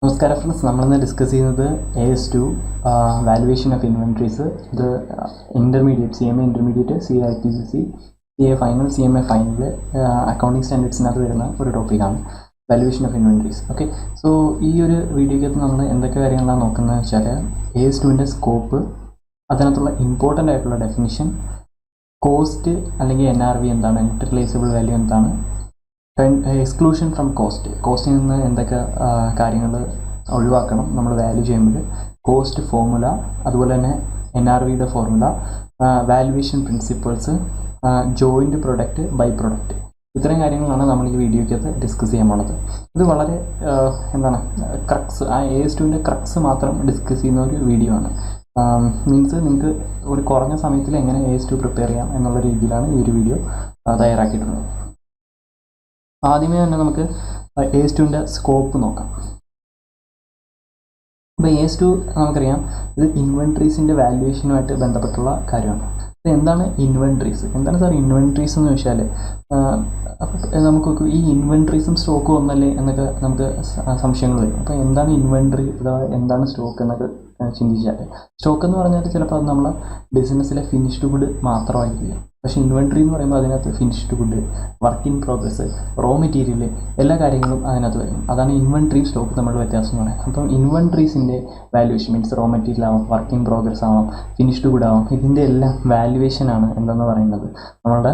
നമസ്കാരം ഫ്രണ്ട്സ്, നമ്മളിന്ന് ഡിസ്കസ് ചെയ്യുന്നത് AS-2 വാലുവേഷൻ ഓഫ് ഇൻവെൻട്രീസ്. ഇത് intermediate CMA intermediate, CITCC, CA final, CMA final accounting സ്റ്റാൻഡേർഡ്സിനകത്ത് വരുന്ന ഒരു ടോപ്പിക്കാണ് valuation of inventories. Okay, so ഈ ഒരു വീഡിയോയ്ക്കകത്ത് നമ്മൾ എന്തൊക്കെ കാര്യങ്ങളാണ് നോക്കുന്നത് വെച്ചാൽ AS-2ൻ്റെ സ്കോപ്പ്, അതിനകത്തുള്ള ഇമ്പോർട്ടൻ്റ് ആയിട്ടുള്ള ഡെഫിനിഷൻ, കോസ്റ്റ് അല്ലെങ്കിൽ NRV എന്താണ്, നെറ്റ് റിയലൈസബിൾ വാല്യൂ എന്താണ്, എക്സ്ക്ലൂഷൻ ഫ്രം കോസ്റ്റിൽ നിന്ന് എന്തൊക്കെ കാര്യങ്ങൾ ഒഴിവാക്കണം നമ്മൾ വാല്യൂ ചെയ്യുമ്പോൾ, കോസ്റ്റ് ഫോർമുല, അതുപോലെ തന്നെ NRVയുടെ formula, valuation principles, joint product, by product, ഇത്രയും കാര്യങ്ങളാണ് നമ്മൾ ഈ വീഡിയോയ്ക്കകത്ത് ഡിസ്കസ് ചെയ്യാൻ പോണത്. ഇത് വളരെ ക്രക്സ്, AS-2ൻ്റെ ക്രക്സ് മാത്രം ഡിസ്കസ് ചെയ്യുന്ന ഒരു വീഡിയോ ആണ്. മീൻസ് നിങ്ങൾക്ക് ഒരു കുറഞ്ഞ സമയത്തിൽ എങ്ങനെ AS-2 പ്രിപ്പയർ ചെയ്യാം എന്നുള്ള രീതിയിലാണ് ഈ ഒരു വീഡിയോ തയ്യാറാക്കിയിട്ടുള്ളത്. ആദ്യമേ തന്നെ നമുക്ക് AS-2ൻ്റെ സ്കോപ്പ് നോക്കാം. അപ്പോൾ AS-2 നമുക്കറിയാം, ഇത് ഇൻവെൻട്രീസിൻ്റെ വാല്യുവേഷനുമായിട്ട് ബന്ധപ്പെട്ടുള്ള കാര്യമാണ്. അപ്പോൾ എന്താണ് ഇൻവെൻട്രീസ്? എന്താണ് സാർ ഇൻവെൻട്രീസ് എന്ന് ചോദിച്ചാൽ, നമുക്ക് ഈ ഇൻവെൻട്രീസും സ്റ്റോക്കും ഒന്നല്ലേ എന്നൊക്കെ നമുക്ക് സംശയങ്ങൾ വരും. അപ്പോൾ എന്താണ് ഇൻവെൻട്രി, എന്താണ് സ്റ്റോക്ക് എന്നൊക്കെ ചിന്തിച്ചാൽ, സ്റ്റോക്ക് എന്ന് പറഞ്ഞാൽ ചിലപ്പോൾ അത് നമ്മളെ ബിസിനസ്സിലെ ഫിനിഷ്ഡ് ഗുഡ് മാത്രമായിരിക്കില്ല. പക്ഷേ ഇൻവെൻട്രി എന്ന് പറയുമ്പോൾ അതിനകത്ത് finished good, work in progress, raw material, എല്ലാ കാര്യങ്ങളും അതിനകത്ത് വരും. അതാണ് ഇൻവെൻട്രിയും സ്റ്റോക്ക് തമ്മിലുള്ള വ്യത്യാസം എന്ന് പറയുന്നത്. അപ്പം ഇൻവെൻട്രീസിൻ്റെ വാല്യുവേഷൻ മീൻസ് റോ മെറ്റീരിയൽ ആവാം, വർക്ക് ഇൻ പ്രോഗ്രസ് ആവാം, ഫിനിഷ്ഡ് ഗുഡ് ആവാം, ഇതിൻ്റെ എല്ലാം വാല്യുവേഷനാണ് എന്തെന്ന് പറയുന്നത് നമ്മളുടെ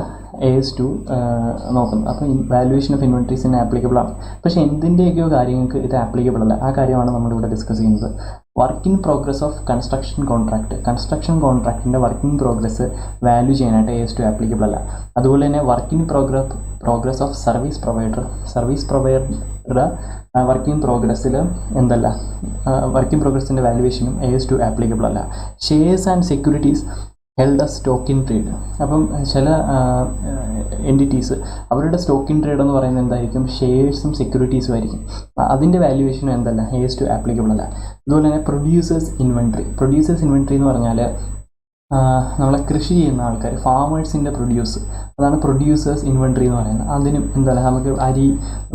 AS-2 നോക്കുന്നത്. അപ്പോൾ വാല്യുവേഷൻ ഓഫ് ഇൻവെൻട്രീസിന് ആപ്ലിക്കബിൾ ആണ്. പക്ഷേ എന്തിൻ്റെയൊക്കെയോ കാര്യങ്ങൾക്ക് ഇത് ആപ്ലിക്കബിൾ അല്ല. ആ കാര്യമാണ് നമ്മളിവിടെ ഡിസ്കസ് ചെയ്യുന്നത്. Work in progress of construction കോൺട്രാക്റ്റിൻ്റെ വർക്ക് ഇൻ പ്രോഗ്രസ് വാല്യൂ ചെയ്യാനായിട്ട് AS-2 ആപ്ലിക്കബിൾ അല്ല. അതുപോലെ തന്നെ work in progress of service പ്രൊവൈഡറുടെ വർക്ക് ഇൻ പ്രോഗ്രസ്സിൽ എന്തല്ല, വർക്ക് ഇൻ പ്രോഗ്രസിൻ്റെ വാല്യുവേഷനും AS-2 ആപ്ലിക്കബിൾ അല്ല. Shares and securities held a stock in trade. അപ്പം ചില എൻറ്റിറ്റീസ് അവരുടെ സ്റ്റോക്ക് ഇൻ ട്രേഡ് എന്ന് പറയുന്നത് എന്തായിരിക്കും, ഷെയർസും സെക്യൂരിറ്റീസും ആയിരിക്കും. അതിൻ്റെ വാല്യുവേഷനും എന്തല്ല, AS-2 ആപ്ലിക്കബിൾ അല്ല. അതുപോലെ തന്നെ പ്രൊഡ്യൂസേഴ്സ് ഇൻവെൻട്രി എന്ന് പറഞ്ഞാൽ നമ്മളെ കൃഷി ചെയ്യുന്ന ആൾക്കാർ, ഫാമേഴ്സിൻ്റെ അതാണ് പ്രൊഡ്യൂസേഴ്സ് ഇൻവെൻട്രി എന്ന് പറയുന്നത്. അതിനും എന്തല്ല, നമുക്ക് അരി,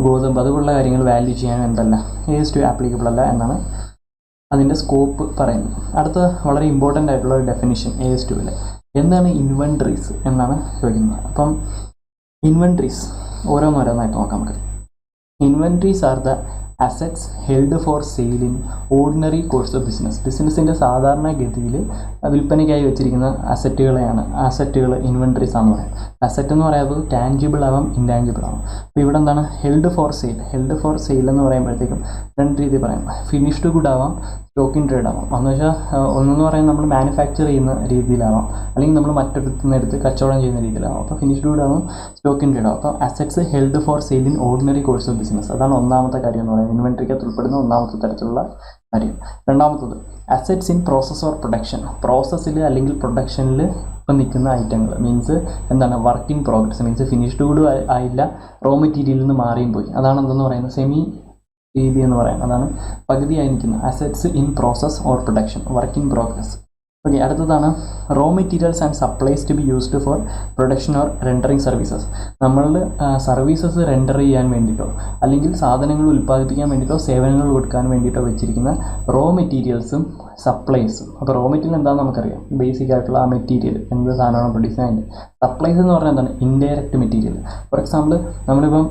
ഗോതമ്പ് അതുപോലുള്ള കാര്യങ്ങൾ വാല്യൂ ചെയ്യാനും എന്തല്ല, AS-2 ആപ്ലിക്കബിൾ അല്ല എന്നാണ് അതിൻ്റെ സ്കോപ്പ് പറയുന്നത്. അടുത്ത വളരെ ഇമ്പോർട്ടൻ്റ് ആയിട്ടുള്ള ഒരു ഡെഫിനിഷൻ AS-2ൽ എന്താണ് ഇൻവെൻട്രീസ് എന്നാണ് ചോദിക്കുന്നത്. അപ്പം ഇൻവെൻട്രീസ് ഓരോന്നോരോന്നായിട്ട് നോക്കാം നമുക്ക്. Inventories are the assets held for sale in ordinary course of ബിസിനസ്സിൻ്റെ സാധാരണഗതിയിൽ വിൽപ്പനയ്ക്കായി വെച്ചിരിക്കുന്ന അസറ്റുകൾ ഇൻവെൻട്രീസ് ആണെന്ന് പറയാം. അസറ്റ് എന്ന് പറയുന്നത് ടാഞ്ചിബിൾ ആവാം, ഇൻടാഞ്ചിബിൾ ആവാം. അപ്പോൾ ഇവിടെ എന്താണ് ഹെൽഡ് ഫോർ സെയിൽ എന്ന് പറയുമ്പോഴത്തേക്കും രണ്ട് രീതി പറയാം. ഫിനിഷ്ഡ് ഗുഡ് ആവാം, സ്റ്റോക്ക് ഇൻ ട്രേഡ് ആവാം. എന്ന് വെച്ചാൽ ഒന്നെന്ന് പറയുന്നത് നമ്മൾ മാനുഫാക്ചർ ചെയ്യുന്ന രീതിയിലാവാം, അല്ലെങ്കിൽ നമ്മൾ മറ്റൊരിടത്തു നിന്ന് എടുത്ത് കച്ചവടം ചെയ്യുന്ന രീതിയിലാവാം. അപ്പോൾ ഫിനിഷ്ഡ് ഗുഡ് ആവാം, സ്റ്റോക്ക് ഇൻ ട്രേഡ് ആവാം. അപ്പോൾ assets held for sale in ordinary course of business, അതാണ് ഒന്നാമത്തെ കാര്യം എന്ന് പറയുന്നത്, ഇൻവെൻട്രിക്കകത്ത് ഉൾപ്പെടുന്ന ഒന്നാമത്തെ തരത്തിലുള്ള കാര്യം. രണ്ടാമത്തത് assets in process or production, പ്രോസസ്സിൽ അല്ലെങ്കിൽ പ്രൊഡക്ഷനിൽ ഇപ്പം നിൽക്കുന്ന ഐറ്റങ്ങൾ മീൻസ് എന്താണ്, work in progress means finished good ആയില്ല, റോ മെറ്റീരിയലിൽ നിന്ന് മാറിയും പോയി, അതാണ് എന്തെന്ന് പറയുന്നത് സെമി രീതി എന്ന് പറയാം. അതാണ് പകുതിയായി നിൽക്കുന്ന assets in process or production, work in progress. Okay, അടുത്തതാണ് raw materials and supplies to be used for production or rendering services. നമ്മളുടെ സർവീസസ് റെൻഡർ ചെയ്യാൻ വേണ്ടിയിട്ടോ അല്ലെങ്കിൽ സാധനങ്ങൾ ഉൽപ്പാദിപ്പിക്കാൻ വേണ്ടിയിട്ടോ സേവനങ്ങൾ കൊടുക്കാൻ വേണ്ടിയിട്ടോ വെച്ചിരിക്കുന്ന റോ മെറ്റീരിയൽസും സപ്ലൈസും. അപ്പോൾ റോ മെറ്റീരിയൽ എന്താണെന്ന് നമുക്കറിയാം, ബേസിക് ആയിട്ടുള്ള ആ മെറ്റീരിയൽ എന്ത് സാധനമാണ് പ്രൊഡ്യൂസ് ചെയ്യാൻ. സപ്ലൈസ് എന്ന് പറഞ്ഞാൽ എന്താണ്, ഇൻഡയറക്റ്റ് മെറ്റീരിയൽ. ഫോർ എക്സാമ്പിൾ നമ്മളിപ്പം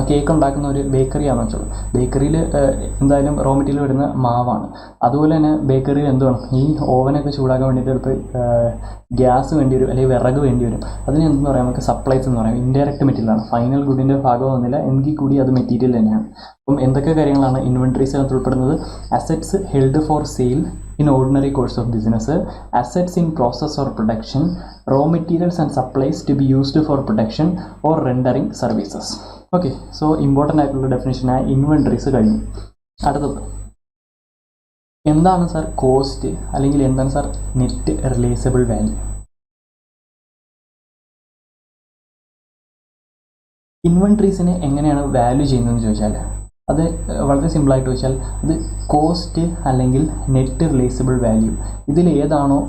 കേക്ക് ഉണ്ടാക്കുന്ന ഒരു ബേക്കറിയാണെന്ന് വെച്ചോളൂ. ബേക്കറിയിൽ എന്തായാലും റോ മെറ്റീരിയൽ വരുന്ന മാവാണ്. അതുപോലെ തന്നെ ബേക്കറിയിൽ എന്ത് വേണം, ഈ ഓവനൊക്കെ ചൂടാക്കാൻ വേണ്ടിയിട്ട് ചിലപ്പോൾ ഗ്യാസ് വേണ്ടി വരും, അല്ലെങ്കിൽ വിറക് വേണ്ടി വരും. അതിന് എന്തെന്ന് പറയാം, നമുക്ക് സപ്ലൈസ് എന്ന് പറയാം. ഇൻഡയറക്റ്റ് മെറ്റീരിയലാണ്, ഫൈനൽ ഗുഡിൻ്റെ ഭാഗമൊന്നുമില്ല, എങ്കിൽ കൂടി അത് മെറ്റീരിയൽ തന്നെയാണ്. അപ്പം എന്തൊക്കെ കാര്യങ്ങളാണ് ഇൻവെൻട്രീസിനകത്ത് ഉൾപ്പെടുന്നത്, assets held for sale in ordinary course of business, assets in process or production, raw materials and supplies to be used for production or rendering services. Okay, so important ആയിട്ടുള്ള ഡെഫിനേഷനായ inventories കഴിഞ്ഞു. അടുത്തത് എന്താണ് sir cost, അല്ലെങ്കിൽ എന്താണ് sir net realisable value? ഇൻവെൻട്രീസിനെ എങ്ങനെയാണ് value ചെയ്യുന്നതെന്ന് ചോദിച്ചാൽ അത് വളരെ സിമ്പിളായിട്ട് ചോദിച്ചാൽ അത് കോസ്റ്റ് അല്ലെങ്കിൽ നെറ്റ് റിയലൈസബിൾ വാല്യൂ, ഇതിൽ ഏതാണോ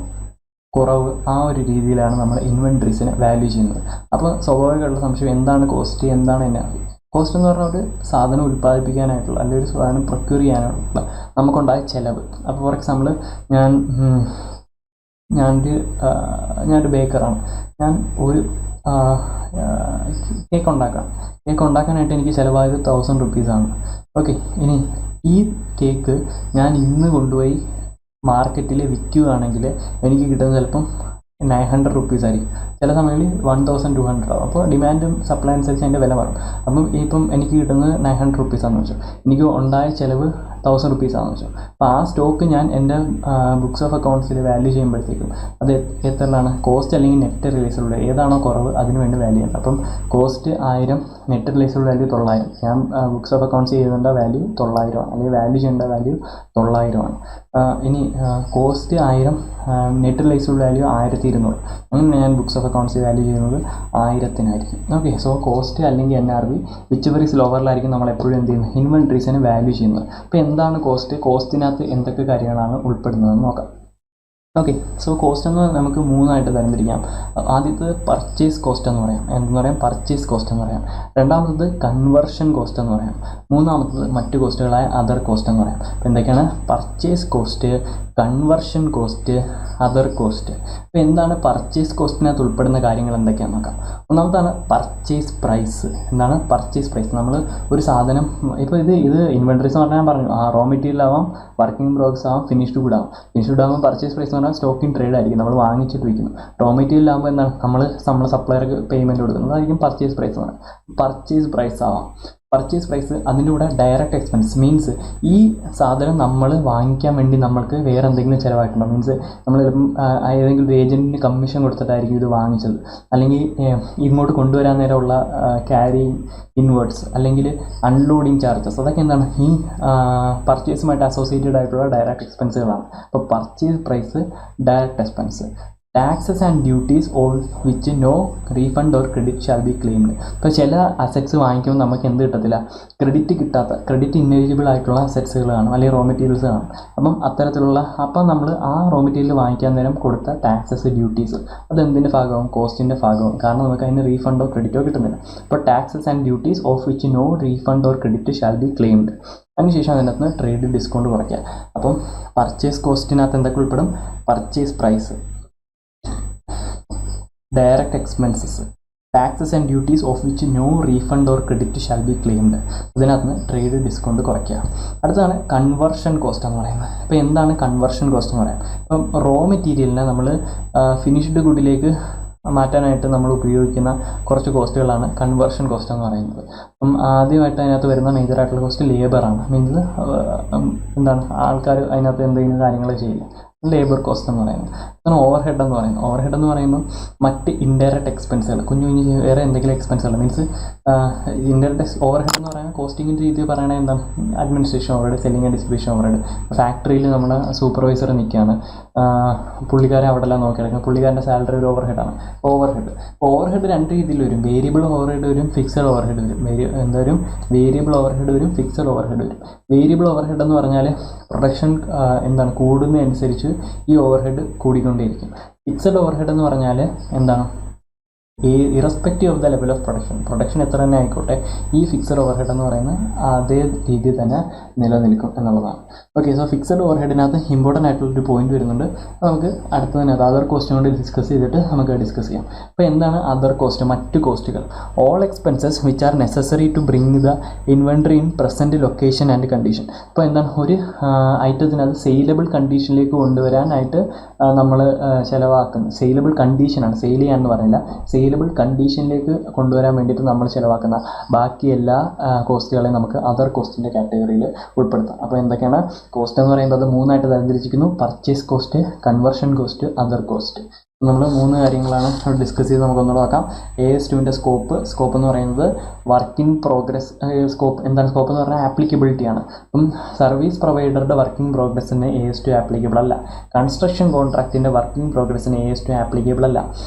കുറവ് ആ ഒരു രീതിയിലാണ് നമ്മൾ ഇൻവെൻട്രീസിനെ വാല്യൂ ചെയ്യുന്നത്. അപ്പോൾ സ്വാഭാവികമായിട്ടുള്ള സംശയം, എന്താണ് കോസ്റ്റ്, എന്താണ് NRV? കോസ്റ്റ് എന്ന് പറഞ്ഞാൽ ഒരു സാധനം ഉൽപ്പാദിപ്പിക്കാനായിട്ടുള്ള അല്ലെങ്കിൽ ഒരു സാധനം പ്രൊക്യൂർ ചെയ്യാനായിട്ടുള്ള നമുക്കുണ്ടായ ചിലവ്. അപ്പോൾ ഫോർ എക്സാമ്പിൾ ഞാനൊരു ബേക്കറാണ്. ഞാൻ ഒരു കേക്ക് ഉണ്ടാക്കാനായിട്ട് എനിക്ക് ചിലവായത് 1000 റുപ്പീസാണ്. ഓക്കെ, ഇനി ഈ കേക്ക് ഞാൻ ഇന്ന് കൊണ്ടുപോയി മാർക്കറ്റിൽ വിൽക്കുകയാണെങ്കിൽ എനിക്ക് കിട്ടുന്നത് ചിലപ്പം 900 റുപ്പീസ് ആയിരിക്കും. ചില സമയങ്ങളിൽ 1200 ആവും. അപ്പോൾ ഡിമാൻഡും സപ്ലൈ അനുസരിച്ച് അതിൻ്റെ വില മാറും. അപ്പം ഇപ്പം എനിക്ക് കിട്ടുന്നത് 900 റുപ്പീസാണെന്ന് വെച്ചു, എനിക്ക് ഉണ്ടായ ചിലവ് 1000 റുപ്പീസാണെന്ന് വെച്ചു. അപ്പോൾ ആ സ്റ്റോക്ക് ഞാൻ എൻ്റെ ബുക്സ് ഓഫ് അക്കൗണ്ട്സിൽ വാല്യൂ ചെയ്യുമ്പോഴത്തേക്കും അത് എത്രയാണ്? കോസ്റ്റ് അല്ലെങ്കിൽ നെറ്റ് റിലീസബിൾ ഏതാണോ കുറവ് അതിന് വേണ്ടി വാല്യൂ ചെയ്യണം. അപ്പം കോസ്റ്റ് 1000, നെറ്റ് റിലീസബിൾ വാല്യൂ 900. ഞാൻ ബുക്സ് ഓഫ് അക്കൗണ്ട്സ് ചെയ്യേണ്ട വാല്യൂ 900 ആണ്, അല്ലെങ്കിൽ വാല്യൂ ചെയ്യേണ്ട വാല്യൂ 900 ആണ്. ഇനി കോസ്റ്റ് 1000, നെറ്റ് റിലീസബിൾ വാല്യൂ 1200. അങ്ങനെ ഞാൻ ബുക്സ് ഓഫ് അക്കൗണ്ട്സ് വാല്യൂ ചെയ്യുന്നത് 1000-നായിരിക്കും. ഓക്കെ, സോ കോസ്റ്റ് അല്ലെങ്കിൽ NRV വിച്ച് ഈസ് ലോവറിലായിരിക്കും നമ്മൾ എപ്പോഴും എന്ത് ചെയ്യുന്നത്? ഇൻവെൻട്രീസിന് വാല്യൂ ചെയ്യുന്നത്. അപ്പോൾ എന്താണ് കോസ്റ്റ്? കോസ്റ്റിനകത്ത് എന്തൊക്കെ കാര്യങ്ങളാണ് ഉൾപ്പെടുന്നതെന്ന് നോക്കാം. ഓക്കെ, സോ കോസ്റ്റ് എന്ന് നമുക്ക് 3ആയിട്ട് തരംതിരിക്കാം. ആദ്യത്തേത് പർച്ചേസ് കോസ്റ്റ് എന്ന് പറയാം. എന്തെന്ന് പറയാം? പർച്ചേസ് കോസ്റ്റ് എന്ന് പറയാം. രണ്ടാമത്തത് കൺവേർഷൻ കോസ്റ്റ് എന്ന് പറയാം. മൂന്നാമത്തത് മറ്റ് കോസ്റ്റുകളായ അതർ കോസ്റ്റ് എന്ന് പറയാം. അപ്പോൾ എന്തൊക്കെയാണ്? Purchase cost, conversion cost, other cost. അപ്പോൾ എന്താണ് പർച്ചേസ് കോസ്റ്റിനകത്ത് ഉൾപ്പെടുന്ന കാര്യങ്ങൾ എന്തൊക്കെയാണെന്ന് നോക്കാം. ഒന്നാമതാണ് പർച്ചേസ് പ്രൈസ്. എന്താണ് പർച്ചേസ് പ്രൈസ്? നമ്മൾ ഒരു സാധനം, ഇപ്പോൾ ഇത് ഇൻവെൻട്രീസ് എന്ന് പറഞ്ഞാൽ ഞാൻ പറഞ്ഞു, റോ മെറ്റീരിയൽ ആവാം, വർക്കിംഗ് പ്രോഗ്രസ് ആവാം, ഫിനിഷ്ഡ് ഗുഡ് ആവാം. ഫിനിഷ്ഡ് ആകുമ്പോൾ പർച്ചേസ് പ്രൈസ് എന്ന് പറഞ്ഞാൽ സ്റ്റോക്ക് ഇൻ ട്രേഡ് ആയിരിക്കും, നമ്മൾ വാങ്ങിച്ചിട്ട് വയ്ക്കുന്നു. റോ മെറ്റീരിയൽ ആകുമ്പോൾ എന്താണ്? നമ്മൾ സപ്ലയർക്ക് പേയ്മെൻറ്റ് കൊടുക്കുന്നത്, അതായിരിക്കും പർച്ചേസ് പ്രൈസ് എന്ന് പറയുന്നത്. പർച്ചേസ് പ്രൈസ് ആവാം. പർച്ചേസ് പ്രൈസ് അതിൻ്റെ കൂടെ ഡയറക്റ്റ് എക്സ്പെൻസ് മീൻസ് ഈ സാധനം നമ്മൾ വാങ്ങിക്കാൻ വേണ്ടി നമ്മൾക്ക് വേറെ എന്തെങ്കിലും ചിലവായിട്ടുണ്ടോ? മീൻസ് നമ്മൾ ഏതെങ്കിലും ഒരു ഏജൻറ്റിന് കമ്മീഷൻ കൊടുത്തിട്ടായിരിക്കും ഇത് വാങ്ങിച്ചത്, അല്ലെങ്കിൽ ഇങ്ങോട്ട് കൊണ്ടുവരാൻ നേരമുള്ള ക്യാരിയിങ് ഇൻവേർട്സ് അല്ലെങ്കിൽ അൺലോഡിങ് ചാർജസ്, അതൊക്കെ എന്താണ്? ഈ പർച്ചേസുമായിട്ട് അസോസിയേറ്റഡ് ആയിട്ടുള്ള ഡയറക്റ്റ് എക്സ്പെൻസുകളാണ്. അപ്പോൾ purchase price, direct expense. Taxes and duties of which no refund or credit shall be claimed. ഇപ്പോൾ ചില അസറ്റ്സ് വാങ്ങിക്കുമ്പോൾ നമുക്ക് എന്ത് കിട്ടത്തില്ല? ക്രെഡിറ്റ് ഇന്നെലിജിബിൾ ആയിട്ടുള്ള അസറ്റ്സുകൾ കാണും, അല്ലെങ്കിൽ റോ മെറ്റീരിയൽസ് കാണും. അപ്പം നമ്മൾ ആ റോ മെറ്റീരിയൽ വാങ്ങിക്കാൻ നേരം കൊടുത്ത ടാക്സസ്, ഡ്യൂട്ടീസ് അത് എന്തിൻ്റെ ഭാഗമാവും? കോസ്റ്റിൻ്റെ ഭാഗമാവും. കാരണം നമുക്ക് അതിന് റീഫണ്ടോ ക്രെഡിറ്റോ കിട്ടുന്നില്ല. അപ്പോൾ taxes and duties of which no refund or credit shall be claimed. അതിനുശേഷം അതിനകത്ത് ട്രേഡ് ഡിസ്കൗണ്ട് കുറയ്ക്കുക. അപ്പം പർച്ചേസ് കോസ്റ്റിനകത്ത് എന്തൊക്കെ ഉൾപ്പെടും? Purchase price, direct expenses, taxes and duties of which no refund or credit shall be claimed. ഇതിനകത്ത് trade discount കുറയ്ക്കുക. അടുത്താണ് കൺവേർഷൻ കോസ്റ്റ് എന്ന് പറയുന്നത്. അപ്പോൾ എന്താണ് കൺവേർഷൻ കോസ്റ്റ് എന്ന് പറയാം? ഇപ്പം റോ മെറ്റീരിയലിനെ നമ്മൾ ഫിനിഷ്ഡ് ഗുഡിലേക്ക് മാറ്റാനായിട്ട് നമ്മൾ ഉപയോഗിക്കുന്ന കുറച്ച് കോസ്റ്റുകളാണ് കൺവേർഷൻ കോസ്റ്റ് എന്ന് പറയുന്നത്. അപ്പം ആദ്യമായിട്ട് അതിനകത്ത് വരുന്ന മേജറായിട്ടുള്ള കോസ്റ്റ് ലേബറാണ്. മീൻസ് എന്താണ്? ആൾക്കാർ അതിനകത്ത് എന്തെങ്കിലും കാര്യങ്ങൾ ചെയ്യില്ല, ലേബർ കോസ്റ്റ് എന്ന് പറയുന്നത്. അതാണ് ഓവർ ഹെഡ് എന്ന് പറയുന്നത്. ഓവർ ഹെഡ് എന്ന് പറയുമ്പോൾ മറ്റ് ഇൻഡയറക്റ്റ് എക്സ്പെൻസുകൾ, കുഞ്ഞു വേറെ എന്തെങ്കിലും എക്സ്പെൻസുകൾ. മീൻസ് ഇൻഡയറക്റ്റ് ഓവർ ഹെഡ് എന്ന് പറയുന്നത് കോസ്റ്റിങ്ങിൻ്റെ രീതിയിൽ പറയുന്നത് എന്താണ്? Administration over head, selling and distribution over head. ഫാക്ടറിയിൽ നമ്മുടെ സൂപ്പർവൈസർ നിൽക്കുകയാണ്, പുള്ളിക്കാരൻ അവിടെ എല്ലാം നോക്കി നടക്കുക, പുള്ളിക്കാരൻ്റെ സാലറി ഒരു ഓവർ ഹെഡാണ്. ഓവർ ഹെഡ് 2 രീതിയിൽ വരും. വേരിയബിൾ ഓവർ ഹെഡ് വരും, ഫിക്സഡ് ഓവർ ഹെഡ് വരും. വേരിയബിൾ ഓവർ ഹെഡ് വരും, ഫിക്സഡ് ഓവർ ഹെഡ് വരും. വേരിയബിൾ ഓവർ ഹെഡ് എന്ന് പറഞ്ഞാൽ പ്രൊഡക്ഷൻ കൂടുന്നതനുസരിച്ച് ഈ ഓവർ ഹെഡ് കൂടിക്കൊണ്ടേയിരിക്കും. ഫിക്സഡ് ഓവർ ഹെഡ് എന്ന് പറഞ്ഞാൽ എന്താണ്? Irrespective of the level of production എത്ര തന്നെ ആയിക്കോട്ടെ, ഈ ഫിക്സഡ് ഓവർ ഹെഡ് എന്ന് പറയുന്നത് അതേ രീതിയിൽ തന്നെ നിലനിൽക്കും എന്നുള്ളതാണ്. ഓക്കെ, സോ ഫിക്സഡ് ഓവർ ഹെഡിനകത്ത് ഇമ്പോർട്ടൻ്റ് ആയിട്ടുള്ളൊരു പോയിന്റ് വരുന്നുണ്ട്. നമുക്ക് അടുത്തതിനകത്ത് അതർ കോസ്റ്റിനോട് ഡിസ്കസ് ചെയ്തിട്ട് നമുക്ക് ഡിസ്കസ് ചെയ്യാം. അപ്പോൾ എന്താണ് അതർ കോസ്റ്റ്? മറ്റ് കോസ്റ്റുകൾ. All expenses which are necessary to bring the inventory in present location and condition. അപ്പോൾ എന്താണ്? ഒരു ഐറ്റത്തിനകത്ത് സെയിലബിൾ കണ്ടീഷനിലേക്ക് കൊണ്ടുവരാനായിട്ട് നമ്മൾ ചിലവാക്കുന്നത് സെയിലബിൾ കണ്ടീഷനാണ്, സെയിൽ ചെയ്യാമെന്ന് പറയുന്നില്ല, സെയിലബിൾ കണ്ടീഷനിലേക്ക് കൊണ്ടുവരാൻ വേണ്ടിയിട്ട് നമ്മൾ ചിലവാക്കുന്ന ബാക്കി എല്ലാ കോസ്റ്റുകളെയും നമുക്ക് അതർ കോസ്റ്റിൻ്റെ കാറ്റഗറിയിൽ ഉൾപ്പെടുത്താം. അപ്പോൾ എന്തൊക്കെയാണ് കോസ്റ്റ് എന്ന് പറയുന്നത്? 3ആയിട്ട് തരംതിരിച്ചിരിക്കുന്നു: purchase cost, conversion cost, other cost. നമ്മൾ 3 കാര്യങ്ങളാണ് ഡിസ്കസ് ചെയ്ത് നമുക്കൊന്നുകൂടെ നോക്കാം. AS-2ൻ്റെ സ്കോപ്പ് എന്ന് പറയുന്നത് വർക്ക് ഇൻ പ്രോഗ്രസ് സ്കോപ്പ്. എന്താണ് സ്കോപ്പ് എന്ന് പറഞ്ഞാൽ? ആപ്ലിക്കബിലിറ്റിയാണ്. അപ്പം സർവീസ് പ്രൊവൈഡറുടെ വർക്കിംഗ് പ്രോഗ്രസ്സിന് AS-2 ആപ്ലിക്കബിൾ അല്ല. കൺസ്ട്രക്ഷൻ കോൺട്രാക്റ്റിൻ്റെ വർക്കിംഗ് പ്രോഗ്രസ്സിന് AS-2 ആപ്ലിക്കബിൾ അല്ല.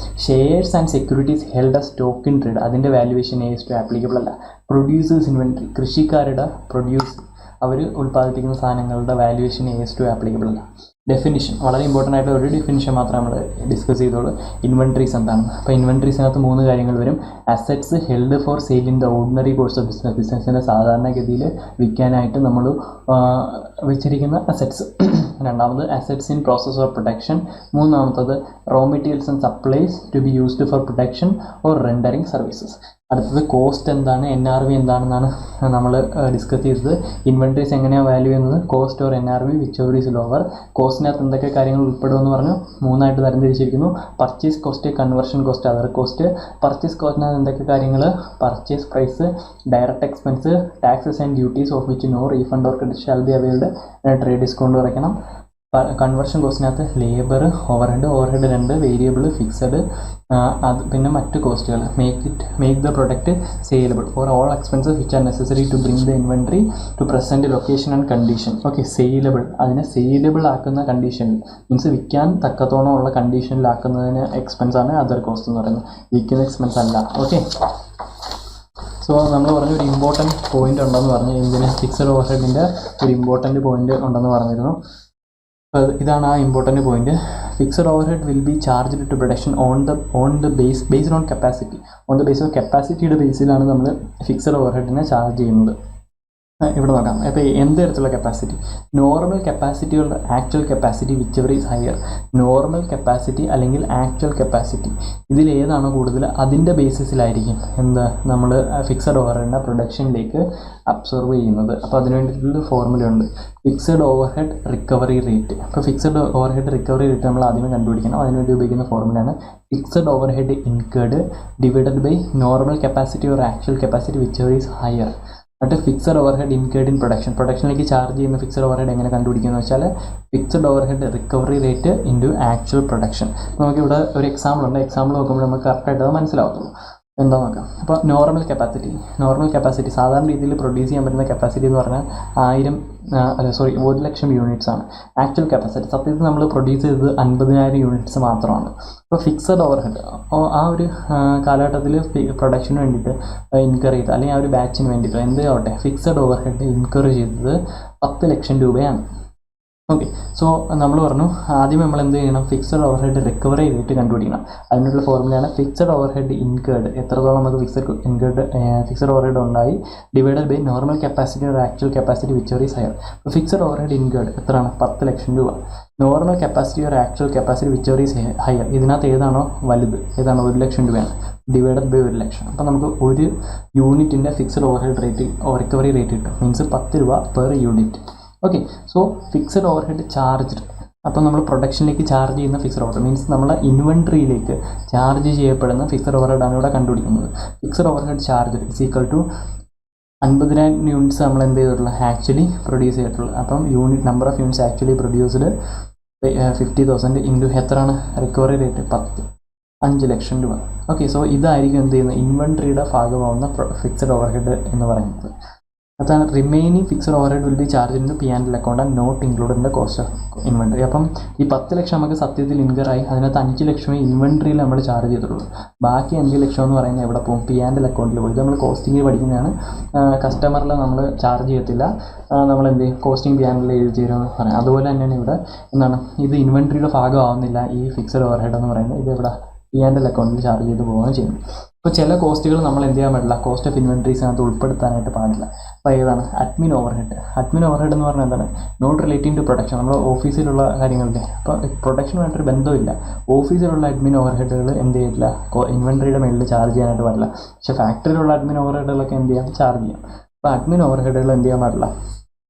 Shares and securities held a stock in trade, അതിൻ്റെ വാല്യുവേഷൻ AS-2 ആപ്ലിക്കബിൾ അല്ല. പ്രൊഡ്യൂസേഴ്സ് ഇൻവെൻട്രി, കൃഷിക്കാരുടെ പ്രൊഡ്യൂസ് അവർ ഉൽപ്പാദിപ്പിക്കുന്ന സാധനങ്ങളുടെ വാല്യുവേഷൻ AS-2 ആപ്ലിക്കബിൾ അല്ല. ഡെഫിനിഷൻ വളരെ ഇമ്പോർട്ടൻ്റ് ആയിട്ട് ഒരു ഡെഫിനിഷൻ മാത്രമേ നമ്മൾ ഡിസ്കസ് ചെയ്തോളൂ. ഇൻവെൻട്രീസ് എന്താണ്? അപ്പോൾ ഇൻവെൻട്രീസിനകത്ത് 3 കാര്യങ്ങൾ വരും. Assets held for sale in the ordinary course of business. ബിസിനസ്സിൻ്റെ സാധാരണഗതിയിൽ വിൽക്കാനായിട്ട് നമ്മൾ വെച്ചിരിക്കുന്ന അസറ്റ്സ്. രണ്ടാമത് assets in process of protection. മൂന്നാമത്തത് raw materials and supplies to be used for protection or rendering services. അടുത്തത് കോസ്റ്റ് എന്താണ്, NRV എന്താണെന്നാണ് നമ്മൾ ഡിസ്കസ് ചെയ്തത്. ഇൻവെൻട്രീസ് എങ്ങനെയാണ് വാല്യൂ ചെയ്യുന്നത്? Cost or NRV whichever is lower. കോസ്റ്റിനകത്ത് എന്തൊക്കെ കാര്യങ്ങൾ ഉൾപ്പെടുമെന്ന് പറഞ്ഞു 3 തരംതിരിച്ചിരിക്കുന്നു. Purchase cost, conversion cost, other cost. Purchase കോസ്റ്റിനകത്ത് എന്തൊക്കെ കാര്യങ്ങൾ? Purchase price, direct expense, taxes and duties of which no refund or credit shall be availed. Trade discount കുറയ്ക്കണം. കൺവേർഷൻ കോസ്റ്റിനകത്ത് ലേബർ, ഓവർഹെഡ് 2, വേരിയബിൾ, ഫിക്സഡ്, അത് പിന്നെ മറ്റ് കോസ്റ്റുകൾ. Make the product saleable for all expenses which are necessary to bring the inventory to present location and condition. Okay, saleable, അതിനെ saleable ആക്കുന്ന കണ്ടീഷനിൽ means വിൽക്കാൻ തക്കത്തോളം ഉള്ള കണ്ടീഷനിലാക്കുന്നതിന് എക്സ്പെൻസാണ് അതർ കോസ്റ്റ് എന്ന് പറയുന്നത്, വിൽക്കുന്ന എക്സ്പെൻസ് അല്ല. ഓക്കെ, സോ നമ്മൾ പറഞ്ഞു ഒരു ഇമ്പോർട്ടൻറ്റ് പോയിൻ്റ് ഉണ്ടെന്ന് പറഞ്ഞു. ഇതിന് ഫിക്സഡ് ഓവർഹെഡിൻ്റെ ഒരു ഇമ്പോർട്ടൻറ്റ് പോയിൻ്റ് ഉണ്ടെന്ന് പറഞ്ഞിരുന്നു. ഇതാണ് ആ important point. Fixed overhead will be charged to production on the based on capacity. On the base of കപ്പാസിറ്റിയുടെ ബേസിലാണ് നമ്മൾ ഫിക്സഡ് ഓവർഹെഡിനെ ചാർജ് ചെയ്യുന്നത്. ഇവിടെ നോക്കാം. അപ്പോൾ എന്ത് തരത്തിലുള്ള കപ്പാസിറ്റി? നോർമൽ കപ്പാസിറ്റികളുടെ actual capacity whichever is higher. Normal capacity അല്ലെങ്കിൽ ആക്ച്വൽ കപ്പാസിറ്റി ഇതിൽ ഏതാണോ കൂടുതൽ അതിൻ്റെ ബേസിസിലായിരിക്കും നമ്മൾ ഫിക്സഡ് ഓവർഹെഡിനെ പ്രൊഡക്ഷനിലേക്ക് അബ്സോർവ് ചെയ്യുന്നത്. അപ്പോൾ അതിന് വേണ്ടിയിട്ടുള്ള ഫോർമുലയുണ്ട്, ഫിക്സഡ് ഓവർഹെഡ് റിക്കവറി റേറ്റ്. അപ്പോൾ ഫിക്സഡ് ഓവർഹെഡ് റിക്കവറി റേറ്റ് നമ്മൾ ആദ്യമേ കണ്ടുപിടിക്കണം. അതിനുവേണ്ടി ഉപയോഗിക്കുന്ന ഫോർമുലയാണ് fixed overhead incurred divided by normal capacity or actual capacity whichever is higher. എന്നിട്ട് ഫിക്സഡ് ഓവർഹെഡ് ഇൻകേർഡ് ഇൻ പ്രൊഡക്ഷനിലേക്ക് ചാർജ് ചെയ്യുന്ന ഫിക്സഡ് ഓവർഹെഡ് എങ്ങനെ കണ്ടുപിടിക്കുന്നത് വെച്ചാൽ fixed overhead recovery rate into actual production. നമുക്കിവിടെ ഒരു എക്സാമ്പിൾ ഉണ്ട്. എക്സാമ്പിൾ നോക്കുമ്പോൾ നമുക്ക് കറക്റ്റായിട്ട് അത് മനസ്സിലാവത്തുള്ളൂ. എന്താ നോക്കാം. അപ്പോൾ നോർമൽ കപ്പാസിറ്റി സാധാരണ രീതിയിൽ പ്രൊഡ്യൂസ് ചെയ്യാൻ പറ്റുന്ന കപ്പാസിറ്റി എന്ന് പറഞ്ഞാൽ 1,00,000 യൂണിറ്റ്സ് ആണ്. ആക്ച്വൽ കപ്പാസിറ്റി സത്യത്തിൽ നമ്മൾ പ്രൊഡ്യൂസ് ചെയ്തത് 50,000 യൂണിറ്റ്സ് മാത്രമാണ്. അപ്പോൾ ഫിക്സഡ് ഓവർഹെഡ് ആ ഒരു കാലഘട്ടത്തിൽ പ്രൊഡക്ഷന് വേണ്ടിയിട്ട് ഇൻകർ ചെയ്ത് അല്ലെങ്കിൽ ആ ഒരു ബാച്ചിന് വേണ്ടിയിട്ട് എന്ത് ആവട്ടെ ഫിക്സഡ് ഓവർഹെഡ് ഇൻകർ ചെയ്തത് 10,00,000 രൂപയാണ്. ഓക്കെ, സോ നമ്മൾ പറഞ്ഞു ആദ്യം നമ്മൾ എന്ത് ചെയ്യണം? ഫിക്സഡ് ഓവർഹെഡ് റിക്കവറി റേറ്റ് കണ്ടുപിടിക്കണം. അതിനുള്ള ഫോർമുലയാണ് ഫിക്സഡ് ഓവർഹെഡ് ഇൻകേർഡ്. എത്രത്തോളം നമുക്ക് ഫിക്സഡ് ഓവർഹെഡ് ഉണ്ടായി divided by normal capacity or actual capacity whichever is higher. അപ്പോൾ ഫിക്സഡ് ഓവർഹെഡ് ഇൻകേർഡ് എത്രയാണ്? 10,00,000 രൂപ. Normal capacity or actual capacity whichever is higher, ഇതിനകത്ത് ഏതാണോ വലുത്, ഏതാണ്? 1,00,000 രൂപയാണ്. Divided by 1,00,000. അപ്പോൾ നമുക്ക് ഒരു യൂണിറ്റിൻ്റെ fixed overhead rate recovery rate കിട്ടും. മീൻസ് 10 രൂപ per unit. Okay, so fixed overhead charged. അപ്പോൾ നമ്മൾ പ്രൊഡക്ഷനിലേക്ക് ചാർജ് ചെയ്യുന്ന ഫിക്സഡ് ഓവർഹെഡ് മീൻസ് നമ്മളെ ഇൻവെൻട്രിയിലേക്ക് ചാർജ് ചെയ്യപ്പെടുന്ന ഫിക്സഡ് ഓവർഹെഡാണ് ഇവിടെ കണ്ടുപിടിക്കുന്നത്. Fixed overhead charge is equal to 50,000 units നമ്മൾ എന്ത് ചെയ്തിട്ടുള്ളത്? ആക്ച്വലി പ്രൊഡ്യൂസ് ചെയ്തിട്ടുള്ളത്. അപ്പം number of units actually produced 50,000 into എത്രയാണ് റിക്കവറി റേറ്റ്? 5,00,000 രൂപ. ഓക്കെ, സോ ഇതായിരിക്കും എന്ത് ചെയ്യുന്നത്? ഇൻവെൻട്രിയുടെ ഭാഗമാവുന്ന ഫിക്സഡ് ഓവർഹെഡ് എന്ന് പറയുന്നത്. അതാണ് remaining fixed overhead will be charge in P&L account and not include in the cost of inventory. അപ്പം ഈ 10,00,000 നമുക്ക് സത്യത്തിൽ ഇൻകറായി. അതിനകത്ത് 5,00,000 ഇൻവെൻട്രിയിൽ നമ്മൾ ചാർജ് ചെയ്തിട്ടുള്ളൂ. ബാക്കി 5,00,000 എന്ന് പറയുന്നത് എവിടെ പോകും? P&L അക്കൗണ്ടിൽ പോയി. ഇത് നമ്മൾ കോസ്റ്റിംഗ് പഠിക്കുന്നതാണ്. കസ്റ്റമറിൽ നമ്മൾ ചാർജ് ചെയ്യത്തില്ല. നമ്മൾ എന്ത് ചെയ്യും? കോസ്റ്റിംഗ് P&L എഴുതി തരുമെന്ന് പറയാം. അതുപോലെ തന്നെയാണ് ഇവിടെ എന്താണ് ഇത് ഇൻവെൻട്രിയുടെ ഭാഗമാവുന്നില്ല. ഈ ഫിക്സഡ് ഓവർഹെഡ് എന്ന് പറയുന്നത് ഇത് ഇവിടെ P&L അക്കൗണ്ടിൽ ചാർജ് ചെയ്ത് പോവുകയാണ് ചെയ്യുന്നത്. ഇപ്പോൾ ചില കോസ്റ്റുകൾ നമ്മൾ എന്ത് ചെയ്യാൻ പാടില്ല? കോസ്റ്റ് ഓഫ് ഇൻവെൻട്രീസിനകത്ത് ഉൾപ്പെടുത്താനായിട്ട് പാടില്ല. അപ്പോൾ ഏതാണ്? അഡ്മിൻ ഓവർഹെഡ് എന്ന് പറഞ്ഞാൽ എന്താണ്? Not relating to production. നമ്മൾ ഓഫീസിലുള്ള കാര്യങ്ങളില്ലേ, അപ്പോൾ പ്രൊഡക്ഷനുമായിട്ടൊരു ബന്ധമില്ല. ഓഫീസിലുള്ള അഡ്മിൻ ഓവർഹെഡുകൾ എന്ത് ചെയ്യില്ല? ഇൻവെൻട്രിയുടെ മേളിൽ ചാർജ് ചെയ്യാനായിട്ട് പാടില്ല. പക്ഷേ ഫാക്ടറിയിലുള്ള അഡ്മിൻ ഓവർഹെഡുകളൊക്കെ എന്ത് ചെയ്യാം? ചാർജ് ചെയ്യാം. അപ്പോൾ അഡ്മിൻ ഓവർഹെഡുകൾ എന്ത് ചെയ്യാൻ പാടില്ല?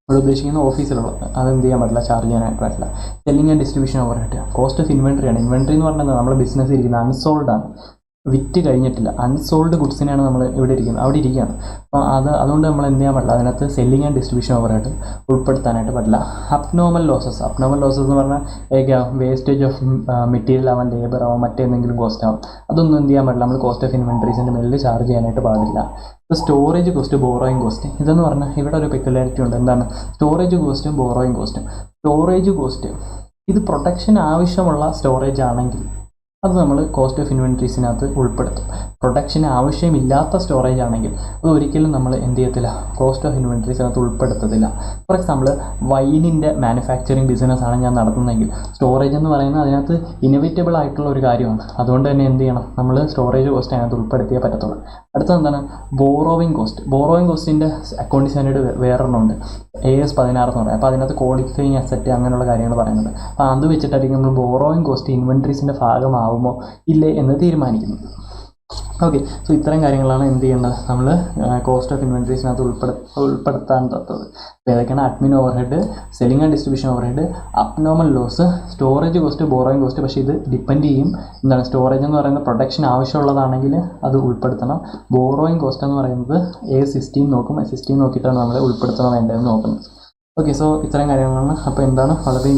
ഇവിടെ ഉദ്ദേശിക്കുന്ന ഓഫീസിലുള്ള അതെന്ത് ചെയ്യാൻ പാടില്ല? ചാർജ് ചെയ്യാനായിട്ട് പാടില്ല. Selling and distribution overhead cost of ഇൻവെൻട്രിയാണ്. ഇൻവെൻട്രി എന്ന് പറഞ്ഞാൽ നമ്മുടെ ബിസിനസ് ഇരിക്കുന്നത് അൺസോൾഡ് ആണ്, വിറ്റ് കഴിഞ്ഞിട്ടില്ല. അൺസോൾഡ് ഗുഡ്സിനെയാണ് നമ്മൾ ഇവിടെ ഇരിക്കുന്നത്, അവിടെ ഇരിക്കുകയാണ്. അപ്പോൾ അതുകൊണ്ട് നമ്മൾ എന്ത് ചെയ്യാൻ പാടില്ല? അതിനകത്ത് സെല്ലിംഗ് ആൻഡ് ഡിസ്ട്രിബ്യൂഷൻ ഓവർഹെഡ് ഉൾപ്പെടുത്താനായിട്ട് പാടില്ല. അബ്നോർമൽ ലോസസ് എന്ന് പറഞ്ഞാൽ വേസ്റ്റേജ് ഓഫ് മെറ്റീരിയൽ ആവാം, ലേബർ ആവാം, മറ്റേന്തെങ്കിലും കോസ്റ്റ് ആവാം. അതൊന്നും എന്ത് ചെയ്യാൻ പാടില്ല? നമ്മൾ കോസ്റ്റ് ഓഫ് ഇൻവെൻട്രീസിൻ്റെ മേലിൽ ചാർജ് ചെയ്യാനായിട്ട് പാടില്ല. ഇപ്പോൾ സ്റ്റോറേജ് കോസ്റ്റ്, ബോറോയിങ് കോസ്റ്റ് ഇതെന്ന് പറഞ്ഞാൽ ഇവിടെ ഒരു പെക്യുലാരിറ്റി ഉണ്ട്. എന്താണ്? സ്റ്റോറേജ് കോസ്റ്റും ബോറോയിങ് കോസ്റ്റും. സ്റ്റോറേജ് കോസ്റ്റ് ഇത് പ്രൊട്ടക്ഷൻ ആവശ്യമുള്ള സ്റ്റോറേജ് ആണെങ്കിൽ അത് നമ്മൾ കോസ്റ്റ് ഓഫ് ഇൻവെൻട്രീസിനകത്ത് ഉൾപ്പെടുത്തും. പ്രൊഡക്ഷന് ആവശ്യമില്ലാത്ത സ്റ്റോറേജ് ആണെങ്കിൽ അത് ഒരിക്കലും നമ്മൾ എന്ത് ചെയ്യത്തില്ല, കോസ്റ്റ് ഓഫ് ഇൻവെൻട്രീസിനകത്ത് ഉൾപ്പെടുത്തത്തില്ല. ഫോർ എക്സാമ്പിൾ വൈനിൻ്റെ മാനുഫാക്ചറിങ് ബിസിനസ്സാണ് ഞാൻ നടത്തുന്നതെങ്കിൽ സ്റ്റോറേജ് എന്ന് പറയുന്നത് അതിനകത്ത് ഇന്നോവേറ്റബിൾ ആയിട്ടുള്ള ഒരു കാര്യമാണ്. അതുകൊണ്ട് തന്നെ എന്ത് ചെയ്യണം, നമ്മൾ സ്റ്റോറേജ് കോസ്റ്റ് അതിനകത്ത് ഉൾപ്പെടുത്തിയേ പറ്റത്തുള്ളൂ. അടുത്തത് എന്താണ്, ബോറോവിങ് കോസ്റ്റ്. ബോറോവിങ് കോസ്റ്റിൻ്റെ അക്കൗണ്ടിംഗ് സ്റ്റാൻഡേർഡ് വേറൊരെണ്ണമുണ്ട്, AS-16 എന്ന് പറയും. അപ്പോൾ അതിനകത്ത് ക്വാളിഫയിങ് അസറ്റ് അങ്ങനെയുള്ള കാര്യങ്ങൾ പറയുന്നുണ്ട്. അപ്പോൾ അത് വെച്ചിട്ടായിരിക്കും നമ്മൾ ബോറോവിങ് കോസ്റ്റ് ഇൻവെൻട്രീസിൻ്റെ ഭാഗമാവുമോ ഇല്ലേ എന്ന് തീരുമാനിക്കുന്നത്. ഓക്കെ, സോ ഇത്തരം കാര്യങ്ങളാണ് എന്ത് ചെയ്യേണ്ടത്, നമ്മൾ കോസ്റ്റ് ഓഫ് ഇൻവെൻട്രീസിനകത്ത് ഉൾപ്പെടുത്താൻ തത്തത്. അപ്പോൾ ഏതൊക്കെയാണ്, admin overhead, selling and distribution overhead, abnormal loss, storage cost, borrowing cost. പക്ഷേ ഇത് ഡിപ്പെൻഡ് ചെയ്യും, എന്താണ് സ്റ്റോറേജ് എന്ന് പറയുന്നത് പ്രൊഡക്ഷൻ ആവശ്യമുള്ളതാണെങ്കിൽ അത് ഉൾപ്പെടുത്തണം. ബോറോയിങ് കോസ്റ്റ് എന്ന് പറയുന്നത് AS-16 നോക്കും, 16 നോക്കിയിട്ടാണ് നമ്മൾ ഉൾപ്പെടുത്തണം വേണ്ടതെന്ന് നോക്കുന്നത്. ഓക്കെ, സോ ഇത്രയും കാര്യങ്ങളാണ്. അപ്പോൾ എന്താണ്, വളരെ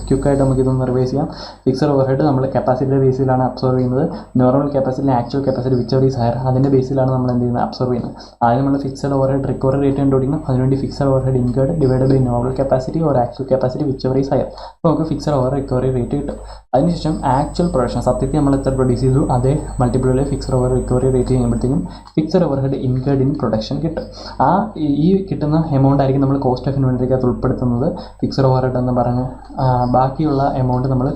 ക്വിക്കായിട്ട് നമുക്ക് ഇതൊന്ന് റിവൈസ് ചെയ്യാം. ഫിക്സഡ് ഓവർഹെഡ് നമ്മൾ കപ്പാസിറ്റിയുടെ ബേസിലാണ് അബ്സോർവ് ചെയ്യുന്നത്. Normal capacity, actual capacity whichever is higher, അതിൻ്റെ ബേസിലാണ് നമ്മൾ എന്ത് ചെയ്യുന്നത്, അബ്സോർവ് ചെയ്യുന്നത്. ആദ്യം നമ്മൾ ഫിക്സഡ് ഓവർഹെഡ് റിക്കവറി റേറ്റ് കണ്ടുപിടിക്കണം. അതിനുവേണ്ടി fixed overhead incurred divided by normal capacity or actual capacity whichever is higher. അപ്പോൾ നമുക്ക് ഫിക്സഡ് ഓവർ റിക്കവറി റേറ്റ് കിട്ടും. അതിനുശേഷം ആക്ച്വൽ പ്രൊഡക്ഷൻ, സത്യത്തിൽ നമ്മൾ എത്ര പ്രൊഡ്യൂസ് ചെയ്തു അതേ മൾട്ടിപ്പിളിലെ ഫിക്സഡ് ഓവർ റിക്കവറി റേറ്റ് ചെയ്യുമ്പോഴത്തേക്കും fixed overhead incurred in production കിട്ടും. ഈ കിട്ടുന്ന എമൗണ്ട് ആയിരിക്കും നമ്മൾ കോസ്റ്റ് ഓഫ് ഇൻവെൻട്രിക്കകത്ത് ഉൾപ്പെടുത്തുന്നത്. ഫിക്സഡ് ഓവർഹെഡ് എന്ന് പറഞ്ഞ് ബാക്കിയുള്ള എമൗണ്ട് നമ്മൾ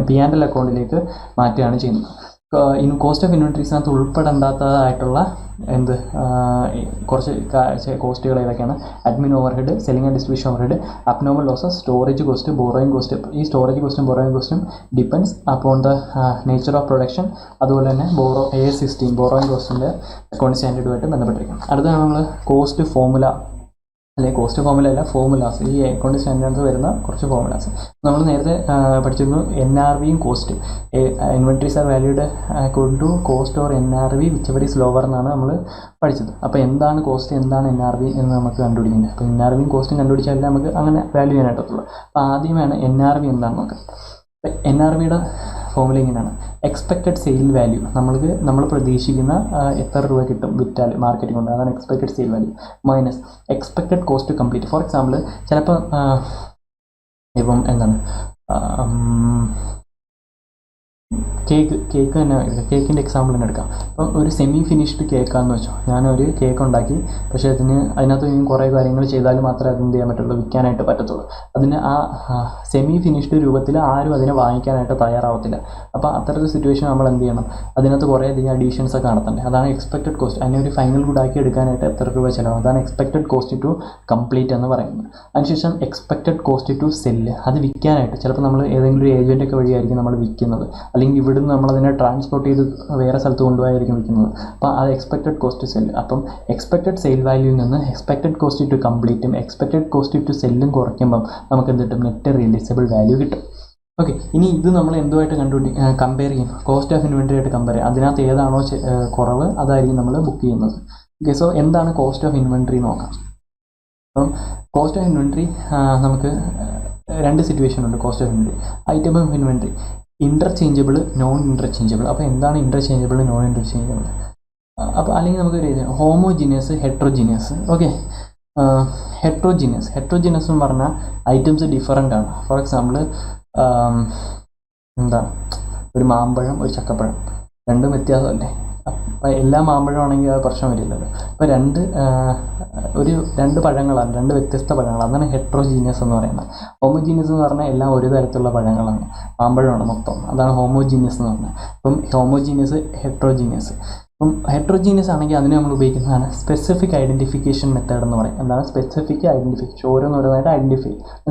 P&L അക്കൗണ്ടിലേക്ക് മാറ്റുകയാണ് ചെയ്യുന്നത്. കോസ്റ്റ് ഓഫ് ഇൻവെൻട്രീസിനകത്ത് ഉൾപ്പെടേണ്ടാത്തതായിട്ടുള്ള കുറച്ച് കോസ്റ്റുകൾ ഏതൊക്കെയാണ്, admin overhead, selling and distribution overhead, abnormal losses, storage cost, borrowing cost. ഈ സ്റ്റോറേജ് കോസ്റ്റും ബോറോയിങ് കോസ്റ്റും depends upon the nature of production. അതുപോലെ തന്നെ AS-16 ബോറോയിങ് കോസ്റ്റിൻ്റെ അക്കൗണ്ട് സ്റ്റാൻഡേർഡുമായിട്ട് ബന്ധപ്പെട്ടിരിക്കും. അടുത്താണ് നമ്മൾ കോസ്റ്റ് ഫോർമുല, അല്ലെങ്കിൽ കോസ്റ്റ് ഫോർമുല അല്ല, ഫോർമുലാസ്. ഈ അക്കൗണ്ട് സ്റ്റാൻഡേർഡിൽ വരുന്ന കുറച്ച് ഫോർമുലാസ് നമ്മൾ നേരത്തെ പഠിച്ചിരുന്നു. NRVയും cost, inventories are valued according to cost or NRV whichever is lower എന്നാണ് നമ്മൾ പഠിച്ചത്. അപ്പോൾ എന്താണ് കോസ്റ്റ്, എന്താണ് NRV എന്ന് നമുക്ക് കണ്ടുപിടിക്കുന്നത്. അപ്പോൾ NRVയും കോസ്റ്റും കണ്ടുപിടിച്ചാലേ നമുക്ക് അങ്ങനെ വാല്യൂ ചെയ്യാനായിട്ടുള്ളൂ. അപ്പോൾ ആദ്യമാണ് NRV എന്താണെന്ന് നോക്കാം. NRVയുടെ ഫോർമുല ഇങ്ങനെയാണ്, എക്സ്പെക്റ്റഡ് സെയിൽ വാല്യൂ. നമ്മൾ പ്രതീക്ഷിക്കുന്ന എത്ര രൂപ കിട്ടും വിറ്റാൽ മാർക്കറ്റിംഗ് കൊണ്ട്, അതാണ് expected sale value, minus expected cost to complete. For example ചിലപ്പോൾ ഇപ്പം എന്താണ്, കേക്ക് തന്നെ കേക്കിൻ്റെ എക്സാമ്പിൾ തന്നെ എടുക്കാം. അപ്പം ഒരു സെമി ഫിനിഷ്ഡ് കേക്കാണെന്ന് വെച്ചോ, ഞാനൊരു കേക്ക് ഉണ്ടാക്കി, പക്ഷേ അതിനകത്ത് ഇനി കുറേ കാര്യങ്ങൾ ചെയ്താൽ മാത്രമേ അത് എന്ത് ചെയ്യാൻ പറ്റുള്ളൂ, വിൽക്കാനായിട്ട് പറ്റത്തുള്ളൂ. അതിന് ആ സെമി ഫിനിഷ്ഡ് രൂപത്തിൽ ആരും അതിനെ വാങ്ങിക്കാനായിട്ട് തയ്യാറാവത്തില്ല. അപ്പോൾ അത്തരത്തിൽ സിറ്റുവേഷൻ നമ്മൾ എന്ത് ചെയ്യണം, അതിനകത്ത് കുറേയധികം അഡീഷൻസ് ഒക്കെ നടത്തണ്ടേ. അതാണ് എക്സ്പെക്റ്റഡ് കോസ്റ്റ്. അതിനെ ഒരു ഫൈനൽ ഗുഡാക്കി എടുക്കാനായിട്ട് എത്ര രൂപ ചിലവാകും, അതാണ് എക്സ്പെക്റ്റഡ് കോസ്റ്റ് ടു കംപ്ലീറ്റ് എന്ന് പറയുന്നത്. അതിനുശേഷം എക്സ്പെക്റ്റഡ് കോസ്റ്റ് ടു സെല്ല്, അത് വിൽക്കാനായിട്ട് ചിലപ്പോൾ നമ്മൾ ഏതെങ്കിലും ഒരു ഏജൻറ്റൊക്കെ വഴിയായിരിക്കും നമ്മൾ വിൽക്കുന്നത്, അല്ലെങ്കിൽ ഇവിടുന്ന് നമ്മളതിനെ ട്രാൻസ്പോർട്ട് ചെയ്ത് വേറെ സ്ഥലത്ത് കൊണ്ടുപോയായിരിക്കും വിൽക്കുന്നത്. അപ്പോൾ അത് എക്സ്പെക്റ്റഡ് കോസ്റ്റ് സെല്ല്. അപ്പം എക്സ്പെക്റ്റഡ് സെയിൽ വാല്യൂവിൽ നിന്ന് എക്സ്പെക്റ്റഡ് കോസ്റ്റ് ടു കംപ്ലീറ്റും എക്സ്പെക്റ്റഡ് കോസ്റ്റ് ടു സെല്ലും കുറയ്ക്കുമ്പം നമുക്ക് എന്ത് കിട്ടും, നെറ്റ് റിയലൈസബിൾ വാല്യൂ കിട്ടും. ഓക്കെ, ഇനി ഇത് നമ്മൾ എന്തുമായിട്ട് കമ്പയർ ചെയ്യും, കോസ്റ്റ് ഓഫ് ഇൻവെൻട്രി ആയിട്ട് കമ്പയർ ചെയ്യും. അതിനകത്ത് ഏതാണോ കുറവ് അതായിരിക്കും നമ്മൾ ബുക്ക് ചെയ്യുന്നത്. ഓക്കെ, സോ എന്താണ് കോസ്റ്റ് ഓഫ് ഇൻവെൻട്രി നോക്കാം. അപ്പം കോസ്റ്റ് ഓഫ് ഇൻവെൻട്രി നമുക്ക് രണ്ട് സിറ്റുവേഷൻ ഉണ്ട്. Cost of inventory, item of inventory, interchangeable, non interchangeable. അപ്പോൾ എന്താണ് ഇൻ്റർചേഞ്ചബിൾ, നോൺ ഇൻ്റർചേഞ്ചബിൾ? അപ്പോൾ അല്ലെങ്കിൽ നമുക്കൊരു ഹോമോജീനിയസ്, ഹെട്രോജീനിയസ്. ഓക്കെ, ഹെട്രോജീനിയസ് എന്ന് പറഞ്ഞാൽ ഐറ്റംസ് ഡിഫറൻ്റ് ആണ്. ഫോർ എക്സാമ്പിൾ ഒരു മാമ്പഴം, ഒരു ചക്കപ്പഴം, രണ്ടും വ്യത്യാസമല്ലേ. അപ്പോൾ എല്ലാ മാമ്പഴമാണെങ്കിൽ അത് പ്രശ്നം വരില്ലല്ലോ. അപ്പോൾ രണ്ട് പഴങ്ങളാണ്, രണ്ട് വ്യത്യസ്ത പഴങ്ങളാണ്, അതാണ് ഹെട്രോജീനിയസ് എന്ന് പറയുന്നത്. ഹോമോജീനിയസ് എന്ന് പറഞ്ഞാൽ എല്ലാം ഒരു തരത്തിലുള്ള പഴങ്ങളാണ്, മാമ്പഴമാണ് മൊത്തം, അതാണ് ഹോമോജീനിയസ് എന്ന് പറഞ്ഞത്. അപ്പം ഹോമോജീനിയസ്, ഹെട്രോജീനിയസ്. അപ്പം ഹെട്രോജീനിയസ് ആണെങ്കിൽ അതിന് നമ്മൾ ഉപയോഗിക്കുന്നതാണ് സ്പെസിഫിക് ഐഡൻറ്റിഫിക്കേഷൻ മെത്തേഡ് എന്ന് പറയും. എന്താണ് സ്പെസിഫിക് ഐഡൻറ്റിഫിക്കേഷൻ, ഓരോന്നായിട്ട്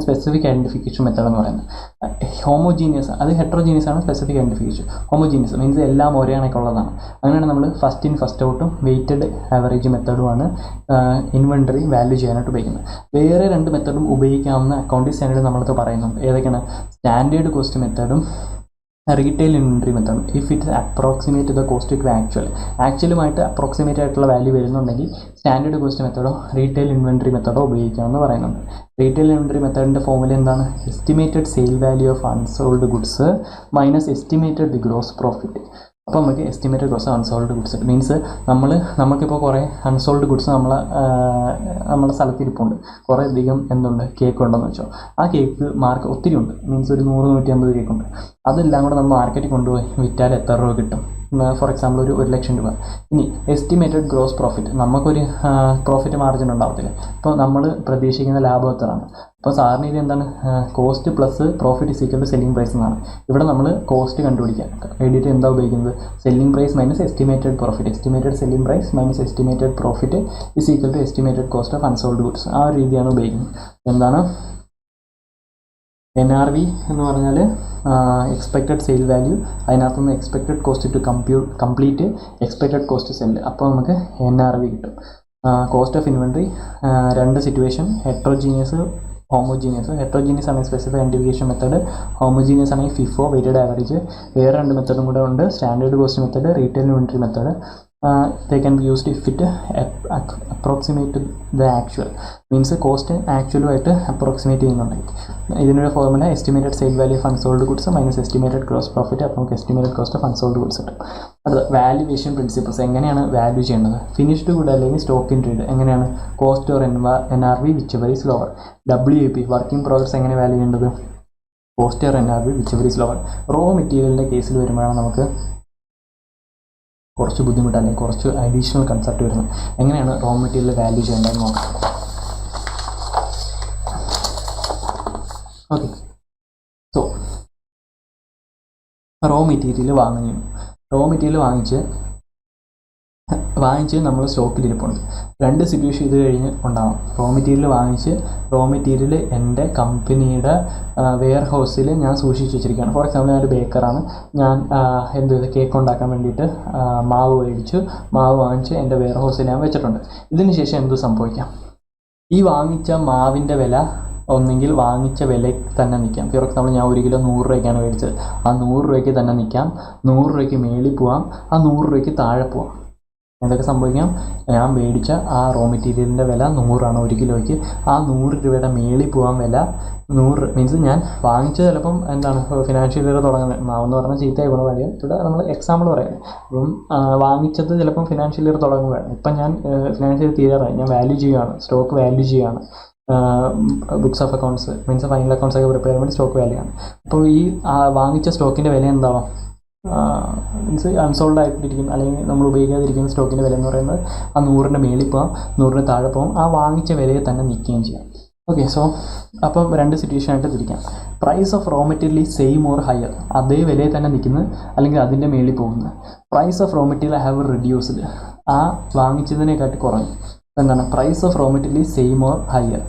സ്പെസിഫിക് ഐഡൻറ്റിഫിക്കേഷൻ മെത്തേഡ് എന്ന് പറയുന്നത്. ഹോമോജീനിയസ്, അത് ഹെട്രോജീനിയസ് ആണ്, സ്പെസിഫിക് ഐഡൻറ്റിഫിക്കേഷൻ. ഹോമോജീനിയസ് മീൻസ് എല്ലാം ഒരേ കണക്കുള്ളതാണ്. അങ്ങനെയാണ് നമ്മൾ ഫസ്റ്റ് ഇൻ ഫസ്റ്റ് ഔട്ടും വെയ്റ്റഡ് ആവറേജ് മെത്തേഡുമാണ് ഇൻവെൻറ്ററി വാല്യൂ ചെയ്യാനായിട്ട് ഉപയോഗിക്കുന്നത്. വേറെ രണ്ട് മെത്തേഡും ഉപയോഗിക്കാവുന്ന അക്കൗണ്ടിംഗ് സ്റ്റാൻഡേർഡ് നമ്മളടുത്ത് പറയുന്നുണ്ട്. ഏതൊക്കെയാണ്, സ്റ്റാൻഡേർഡ് കോസ്റ്റ് മെത്തേഡും retail inventory method. If it approximate the cost to ആക്ച്വലുമായിട്ട് അപ്രോക്സിമേറ്റ് ആയിട്ടുള്ള വാല്യൂ വരുന്നുണ്ടെങ്കിൽ സ്റ്റാൻഡേർഡ് കോസ്റ്റ് മെത്തേഡോ റീറ്റെയിൽ ഇൻവെൻട്രി മെത്തേഡോ ഉപയോഗിക്കാമെന്ന് പറയുന്നുണ്ട്. റീറ്റെയിൽ ഇൻവെൻട്രി മെത്തേഡിൻ്റെ ഫോർമുല എന്താണ്, estimated sale value of unsold goods minus estimated the gross profit. അപ്പോൾ നമുക്ക് estimated cost unsold goods means നമുക്കിപ്പോൾ കുറേ അൺസോൾഡ് ഗുഡ്സ് നമ്മളെ സ്ഥലത്തിരിപ്പുണ്ട്. കുറേ അധികം എന്തുണ്ട് കേക്ക് ഉണ്ടെന്ന് വെച്ചോ. ആ കേക്ക് മാർക്ക് ഒത്തിരി ഉണ്ട്, മീൻസ് ഒരു 100-150 കേക്കുണ്ട്. അതെല്ലാം കൂടെ നമ്മൾ മാർക്കറ്റിൽ കൊണ്ടുപോയി വിറ്റാൽ എത്ര രൂപ കിട്ടും? ഫോർ എക്സാമ്പിൾ ഒരു 1,00,000 രൂപ. ഇനി എസ്റ്റിമേറ്റഡ് ഗ്രോസ് പ്രോഫിറ്റ്, നമുക്കൊരു പ്രോഫിറ്റ് മാർജിൻ ഉണ്ടാവത്തില്ല. ഇപ്പോൾ നമ്മൾ പ്രതീക്ഷിക്കുന്ന ലാഭം എത്രയാണ്? അപ്പോൾ സാറിന് ഇത് എന്താണ്? Cost plus profit is equal to selling price എന്നാണ്. ഇവിടെ നമ്മൾ കോസ്റ്റ് കണ്ടുപിടിക്കാൻ വേണ്ടിയിട്ട് എന്താ ഉപയോഗിക്കുന്നത്? Selling price minus estimated profit. Estimated selling price minus estimated profit is equal to estimated cost of unsold goods. ആ ഒരു രീതിയാണ് ഉപയോഗിക്കുന്നത്. എന്താണ് NRV എന്ന് പറഞ്ഞാൽ എക്സ്പെക്റ്റഡ് സെയിൽ വാല്യൂ, അതിനകത്തുനിന്ന് expected cost to complete expected cost sell. അപ്പോൾ നമുക്ക് NRV കിട്ടും. കോസ്റ്റ് ഓഫ് ഇൻവെൻട്രി, രണ്ട് സിറ്റുവേഷൻ, ഹെട്രോജീനിയസ്, ഹോമോജീനിയസ്. ഹെട്രോജീനിയസ് ആണെങ്കിൽ സ്പെസിഫൈഡ് ഐഡൻറ്റിഫിക്കേഷൻ മെത്തേഡ്, ഹോമോജീനിയസ് ആണെങ്കിൽ FIFO വെയ്റ്റഡ് ആവറേജ്. വേറെ രണ്ട് മെത്തേഡും കൂടെ ഉണ്ട്, standard cost method, retail inventory method. They can be used if it approximate the actual, means cost ആക്ച്വലുമായിട്ട് approximate ചെയ്യുന്നുണ്ടെങ്കിൽ. ഇതിനൊരു formula estimated sale value of unsold goods minus estimated gross profit. അപ്പോൾ നമുക്ക് estimated cost of unsold goods കിട്ടും. അടുത്ത valuation principles. എങ്ങനെയാണ് value ചെയ്യേണ്ടത്? Finished good അല്ലെങ്കിൽ സ്റ്റോക്ക് ഇൻ ട്രേഡ് എങ്ങനെയാണ്? Cost or NRV whichever is lower. WIP working progress എങ്ങനെ value ചെയ്യേണ്ടത്? Cost or NRV whichever is lower. Raw മെറ്റീരിയലിൻ്റെ കേസിൽ വരുമ്പോഴാണ് നമുക്ക് കുറച്ച് ബുദ്ധിമുട്ട് അല്ലെങ്കിൽ കുറച്ച് അഡീഷണൽ കൺസെപ്റ്റ് വരുന്നത്. എങ്ങനെയാണ് റോ മെറ്റീരിയൽ വാല്യൂ ചെയ്യേണ്ടതെന്ന് നോക്കാം. ഓക്കെ, സോ റോ മെറ്റീരിയൽ വാങ്ങിച്ച് നമ്മൾ സ്റ്റോക്കിലിരിപ്പുണ്ട്. രണ്ട് സിറ്റുവേഷൻ ഇത് കഴിഞ്ഞ് ഉണ്ടാകും. റോ മെറ്റീരിയൽ എൻ്റെ കമ്പനിയുടെ വെയർ ഹൗസിൽ ഞാൻ സൂക്ഷിച്ച് വെച്ചിരിക്കുകയാണ്. ഫോർ എക്സാമ്പിൾ ഞാനൊരു ബേക്കറാണ്. ഞാൻ കേക്ക് ഉണ്ടാക്കാൻ വേണ്ടിയിട്ട് മാവ് വാങ്ങിച്ച് എൻ്റെ വെയർ ഹൗസിൽ ഞാൻ വെച്ചിട്ടുണ്ട്. ഇതിന് ശേഷം എന്ത് സംഭവിക്കാം? ഈ വാങ്ങിച്ച മാവിൻ്റെ വില ഒന്നെങ്കിൽ വാങ്ങിച്ച വിലയ്ക്ക് തന്നെ നിൽക്കാം. ഫോർ എക്സാമ്പിൾ ഞാൻ 1 കിലോ 100 രൂപയ്ക്കാണ് മേടിച്ചത്. ആ 100 രൂപയ്ക്ക് തന്നെ നിൽക്കാം. 100 രൂപയ്ക്ക് മേളിൽ പോവാം, ആ 100 രൂപയ്ക്ക് താഴെ പോവാം. എന്തൊക്കെ സംഭവിക്കാം? ഞാൻ മേടിച്ച ആ റോ മെറ്റീരിയലിൻ്റെ വില 100 ആണ് 1 കിലോയ്ക്ക്. ആ 100 രൂപയുടെ മേളിൽ പോകാൻ വില 100 മീൻസ് ഞാൻ വാങ്ങിച്ചത് ചിലപ്പം ഫിനാൻഷ്യൽ ഇയർ തുടങ്ങുന്നത്. മാവെന്ന് പറഞ്ഞാൽ ചീത്തയായി പോകണ കാര്യം ഇവിടെ നമ്മൾ എക്സാമ്പിൾ പറയാം. അപ്പം വാങ്ങിച്ചത് ചിലപ്പം ഫിനാൻഷ്യൽ ഇയർ തുടങ്ങുകയാണ്. ഇപ്പം ഞാൻ ഫിനാൻഷ്യൽ ഇയർ തീരാറായി, ഞാൻ വാല്യൂ ചെയ്യുകയാണ്, സ്റ്റോക്ക് വാല്യൂ ചെയ്യുകയാണ്. Books of accounts means final accounts ഒക്കെ പ്രിപ്പയർ ചെയ്യാൻ വേണ്ടി സ്റ്റോക്ക് വാല്യൂ ആണ്. അപ്പോൾ ഈ വാങ്ങിച്ച സ്റ്റോക്കിൻ്റെ വില എന്താവാം? മീൻസ് അൺസോൾഡ് ആയിട്ടിരിക്കും അല്ലെങ്കിൽ നമ്മൾ ഉപയോഗിക്കാതിരിക്കുന്ന സ്റ്റോക്കിൻ്റെ വില എന്ന് പറയുന്നത് ആ 100ൻ്റെ മേളിൽ പോകാം, 100ന് താഴെ പോകും, ആ വാങ്ങിച്ച വിലയെ തന്നെ നിൽക്കുകയും ചെയ്യാം. ഓക്കെ, സോ അപ്പം രണ്ട് സിറ്റുവേഷൻ ആയിട്ട് തിരിക്കാം. Price of raw material is same or higher, അതേ വിലയിൽ തന്നെ നിൽക്കുന്നത് അല്ലെങ്കിൽ അതിൻ്റെ മേളിൽ പോകുന്നത്. Price of raw material have reduced, ആ വാങ്ങിച്ചതിനെക്കാട്ടി കുറഞ്ഞു. എന്താണ്? Price of raw material is same or higher.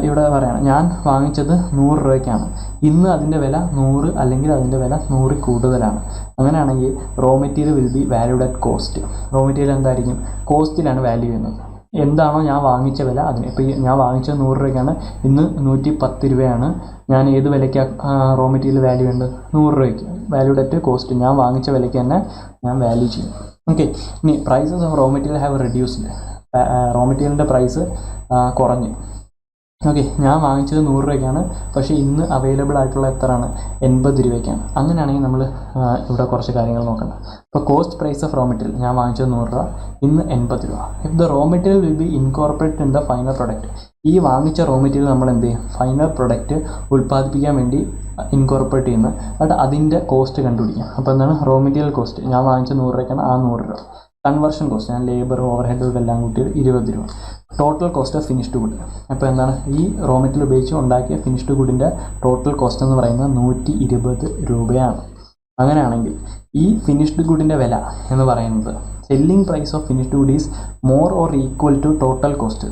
ഇവിടെ പറയണം ഞാൻ വാങ്ങിച്ചത് 100 രൂപയ്ക്കാണ്, ഇന്ന് അതിൻ്റെ വില 100 അല്ലെങ്കിൽ അതിൻ്റെ വില 100 കൂടുതലാണ്. അങ്ങനെയാണെങ്കിൽ raw material will be valued at cost. Raw material എന്തായിരിക്കും? കോസ്റ്റിലാണ് വാല്യൂ ചെയ്യുന്നത്. എന്താണോ ഞാൻ വാങ്ങിച്ച വില അതിന്. ഇപ്പോൾ ഞാൻ വാങ്ങിച്ചത് 100 രൂപയ്ക്കാണ്, ഇന്ന് 110 രൂപയാണ്. ഞാൻ ഏത് വിലയ്ക്കാണ് റോ മെറ്റീരിയൽ വാല്യൂ ചെയ്യുന്നത്? 100 രൂപയ്ക്ക്. വാല്യൂഡ് അറ്റ് കോസ്റ്റ്, ഞാൻ വാങ്ങിച്ച വിലയ്ക്ക് തന്നെ ഞാൻ വാല്യൂ ചെയ്യും. ഓക്കെ, ഇനി prices of raw material have reduced, raw മെറ്റീരിയലിൻ്റെ പ്രൈസ് കുറഞ്ഞു. ഓക്കെ, ഞാൻ വാങ്ങിച്ചത് 100 രൂപയ്ക്കാണ്, പക്ഷേ ഇന്ന് അവൈലബിൾ ആയിട്ടുള്ള എത്രയാണ്? 80 രൂപയ്ക്കാണ്. അങ്ങനെയാണെങ്കിൽ നമ്മൾ ഇവിടെ കുറച്ച് കാര്യങ്ങൾ നോക്കണം. ഇപ്പോൾ cost price of raw material, ഞാൻ വാങ്ങിച്ചത് 100 രൂപ, ഇന്ന് 80 രൂപ. If the raw material will be incorporate in the final product, ഈ വാങ്ങിച്ച റോ മെറ്റീരിയൽ നമ്മൾ എന്ത് ചെയ്യും? ഫൈനൽ പ്രൊഡക്റ്റ് ഉൽപ്പാദിപ്പിക്കാൻ വേണ്ടി ഇൻകോർപ്പറേറ്റ് ചെയ്യുന്നത്. എന്നിട്ട് അതിൻ്റെ കോസ്റ്റ് കണ്ടുപിടിക്കാം. അപ്പോൾ എന്താണ്? റോ മെറ്റീരിയൽ കോസ്റ്റ്, ഞാൻ വാങ്ങിച്ച 100 രൂപയ്ക്കാണ്, ആ 100 രൂപ. കൺവേർഷൻ കോസ്റ്റ്, ഞാൻ ലേബർ ഓവർ ഹെഡ് എല്ലാം കൂട്ടി 20 രൂപ. Total cost of finished good, അപ്പോൾ എന്താണ്? ഈ റോ മെറ്റീരിയൽ ഉപയോഗിച്ച് ഉണ്ടാക്കിയ ഫിനിഷ്ഡ് ഗുഡിൻ്റെ ടോട്ടൽ കോസ്റ്റ് എന്ന് പറയുന്നത് 120 രൂപയാണ്. അങ്ങനെയാണെങ്കിൽ ഈ ഫിനിഷ്ഡ് ഗുഡിൻ്റെ വില എന്ന് പറയുന്നത് selling price of finished good is more or equal to total cost.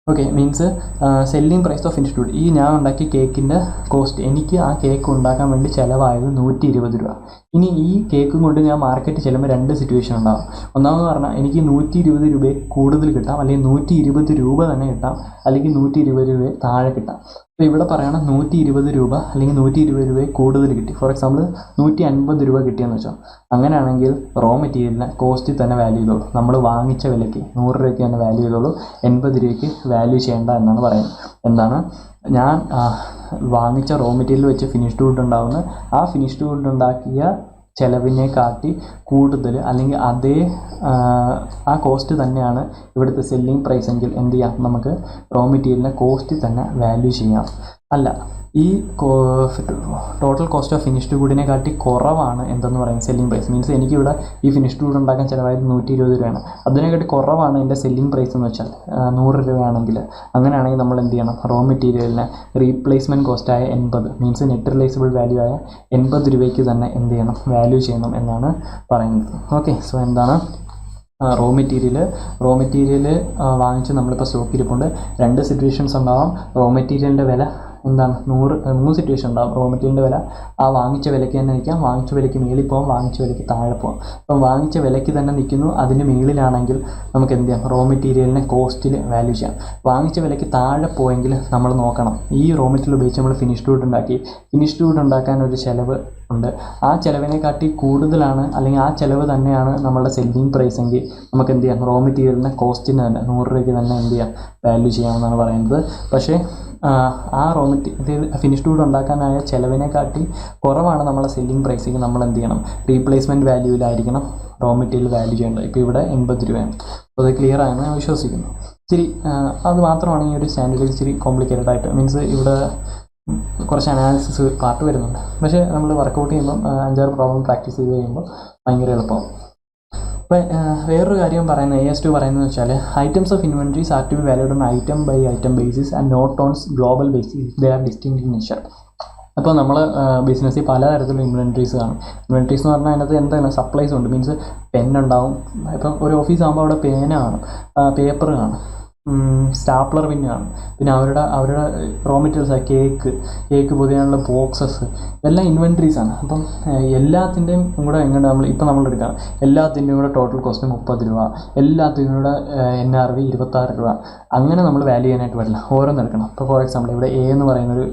Okay, means selling price of finished good, ഈ ഞാൻ ഉണ്ടാക്കിയ കേക്കിൻ്റെ കോസ്റ്റ്, എനിക്ക് ആ കേക്ക് ഉണ്ടാക്കാൻ വേണ്ടി ചിലവായത് 120 രൂപ. ഇനി ഈ കേക്കും കൊണ്ട് ഞാൻ മാർക്കറ്റിൽ ചെല്ലുമ്പോൾ രണ്ട് സിറ്റുവേഷൻ ഉണ്ടാകും. ഒന്നാമെന്ന് പറഞ്ഞാൽ എനിക്ക് 120 രൂപ കൂടുതൽ കിട്ടാം, അല്ലെങ്കിൽ 120 രൂപ തന്നെ കിട്ടാം, അല്ലെങ്കിൽ 120 രൂപ താഴെ കിട്ടാം. അപ്പോൾ ഇവിടെ പറയണം 120 രൂപ അല്ലെങ്കിൽ 120 രൂപ കൂടുതൽ കിട്ടി. ഫോർ എക്സാമ്പിൾ 150 രൂപ കിട്ടിയെന്ന് വെച്ചോ. അങ്ങനെയാണെങ്കിൽ റോ മെറ്റീരിയലിനെ കോസ്റ്റിൽ തന്നെ വാല്യൂ ചെയ്തോളൂ. നമ്മൾ വാങ്ങിച്ച വിലയ്ക്ക് 100 രൂപയ്ക്ക് തന്നെ വാല്യൂ ചെയ്തോളൂ, 80 രൂപയ്ക്ക് വാല്യൂ ചെയ്യേണ്ട എന്നാണ് പറയുന്നത്. എന്താണ്? ഞാൻ വാങ്ങിച്ച റോ മെറ്റീരിയൽ വെച്ച് ഫിനിഷ്ഡ് ഗുഡ് ഉണ്ടാകുന്ന ആ ഫിനിഷ്ഡ് ഗുഡ് ഉണ്ടാക്കിയ ചിലവിനെ കാട്ടി കൂടുതൽ അല്ലെങ്കിൽ അതേ ആ കോസ്റ്റ് തന്നെയാണ് ഇവിടുത്തെ സെല്ലിംഗ് പ്രൈസ് എങ്കിൽ എന്ത് ചെയ്യാം, നമുക്ക് റോ മെറ്റീരിയലിനെ കോസ്റ്റിൽ തന്നെ വാല്യൂ ചെയ്യാം. അല്ല, ഈ ടോട്ടൽ കോസ്റ്റ് ഓഫ് ഫിനിഷ്ഡ് ഗുഡിനെ കാട്ടി കുറവാണ് എന്തെന്ന് പറയുന്നത് സെല്ലിംഗ് പ്രൈസ്. മീൻസ് എനിക്കിവിടെ ഈ ഫിനിഷ്ഡ് ഗുഡ് ഉണ്ടാക്കാൻ ചിലവായത് 120 രൂപയാണ്, അതിനെക്കാട്ടി കുറവാണ് എൻ്റെ സെല്ലിംഗ് പ്രൈസ് എന്ന് വെച്ചാൽ 100 രൂപയാണെങ്കിൽ, അങ്ങനെയാണെങ്കിൽ നമ്മൾ എന്ത് ചെയ്യണം, റോ മെറ്റീരിയലിനെ റീപ്ലേസ്മെൻറ്റ് കോസ്റ്റായ 80 മീൻസ് നെറ്റ് റിലൈസബിൾ വാല്യൂ ആയ 80 രൂപയ്ക്ക് തന്നെ എന്ത് ചെയ്യണം, വാല്യൂ ചെയ്യണം എന്നാണ് പറയുന്നത്. ഓക്കെ, സോ എന്താണ് റോ മെറ്റീരിയൽ വാങ്ങിച്ച് നമ്മളിപ്പോൾ സ്റ്റോക്കിരിപ്പുണ്ട്. 2 സിറ്റുവേഷൻസ് ഉണ്ടാവാം. റോ മെറ്റീരിയലിൻ്റെ വില എന്താണ് 3 സിറ്റുവേഷൻ ഉണ്ടാകും. റോ മെറ്റീരിയലിൻ്റെ വില ആ വാങ്ങിച്ച വിലയ്ക്ക് തന്നെ നിൽക്കാം, വാങ്ങിച്ച വിലയ്ക്ക് മേളിൽ പോകാം, വാങ്ങിച്ച വിലയ്ക്ക് താഴെ പോകാം. അപ്പം വാങ്ങിച്ച വിലയ്ക്ക് തന്നെ നിൽക്കുന്നു, അതിന് മേളിലാണെങ്കിൽ നമുക്ക് എന്ത് ചെയ്യാം, റോ മെറ്റീരിയലിനെ കോസ്റ്റിൽ വാല്യൂ ചെയ്യാം. വാങ്ങിച്ച വിലയ്ക്ക് താഴെ പോയെങ്കിൽ നമ്മൾ നോക്കണം, ഈ റോ മെറ്റീരിയൽ ഉപയോഗിച്ച് നമ്മൾ ഫിനിഷ്ഡ് ഗുഡ് ഉണ്ടാക്കാൻ ഒരു ചിലവ് ഉണ്ട്. ആ ചിലവിനെ കാട്ടി കൂടുതലാണ് അല്ലെങ്കിൽ ആ ചിലവ് തന്നെയാണ് നമ്മളുടെ സെല്ലിംഗ് പ്രൈസ് എങ്കിൽ നമുക്ക് എന്ത് ചെയ്യാം, റോ മെറ്റീരിയലിനെ കോസ്റ്റിന് തന്നെ 100 രൂപയ്ക്ക് തന്നെ എന്ത് ചെയ്യാം, വാല്യൂ ചെയ്യാമെന്നാണ് പറയുന്നത്. പക്ഷേ ആ റോ മെറ്റീരിയൽ ഫിനിഷ്ഡ് ഗുഡ് ഉണ്ടാക്കാനായ ചിലവിനെ കാട്ടി കുറവാണ് നമ്മളെ സെല്ലിംഗ് പ്രൈസിങ്. നമ്മൾ എന്ത് ചെയ്യണം, റീപ്ലേസ്മെൻറ്റ് വാല്യൂവിലായിരിക്കണം റോ മെറ്റീരിയൽ വാല്യൂ ചെയ്യേണ്ടത്. ഇപ്പോൾ ഇവിടെ 80 രൂപയാണ്. അപ്പോൾ അത് ക്ലിയർ ആയെന്ന് ഞാൻ വിശ്വസിക്കുന്നു. ഇച്ചിരി അത് മാത്രമാണ് ഈ ഒരു സ്റ്റാൻഡേർഡിൽ ഇച്ചിരി കോംപ്ലിക്കേറ്റഡ് ആയിട്ട്, മീൻസ് ഇവിടെ കുറച്ച് അനാലിസിസ് പാർട്ട് വരുന്നുണ്ട്. പക്ഷേ നമ്മൾ വർക്കൗട്ട് ചെയ്യുമ്പം 5-6 പ്രോബ്ലം പ്രാക്ടീസ് ചെയ്ത് കഴിയുമ്പോൾ ഭയങ്കര എളുപ്പമാവും. അപ്പോൾ വേറൊരു കാര്യം പറയുന്നത് AS-2 പറയുന്നത് വെച്ചാൽ items of inventories are to be valued on item by item basis and not on global basis they are distinct in nature. അപ്പോൾ നമ്മൾ ബിസിനസ്സിൽ പലതരത്തിലുള്ള ഇൻവെൻട്രീസ് കാണും. ഇൻവെൻട്രീസ് എന്ന് പറഞ്ഞാൽ അതിനകത്ത് എന്താണ് സപ്ലൈസ് ഉണ്ട്. മീൻസ് പെന്നുണ്ടാവും. ഇപ്പം ഒരു ഓഫീസ് ആകുമ്പോൾ അവിടെ പേന കാണും, പേപ്പർ കാണും, സ്റ്റാപ്ലർ പിന്ന് കാണും, പിന്നെ അവരുടെ റോ മെറ്റീരിയൽസ് കേക്ക് പൊതിയാനുള്ള ബോക്സസ്, ഇതെല്ലാം ഇൻവെൻട്രീസാണ്. അപ്പം എല്ലാത്തിൻ്റെയും കൂടെ എങ്ങനെ നമ്മൾ എടുക്കണം, എല്ലാത്തിൻ്റെയും കൂടെ ടോട്ടൽ കോസ്റ്റ് 30 രൂപ, എല്ലാത്തിൻ്റെയും കൂടെ NRV 26 രൂപ, അങ്ങനെ നമ്മൾ വാല്യൂ ചെയ്യാനായിട്ട് പറ്റില്ല, ഓരോന്ന് എടുക്കണം. ഇപ്പോൾ ഫോർ എക്സാമ്പിൾ ഇവിടെ A എന്ന് പറയുന്നൊരു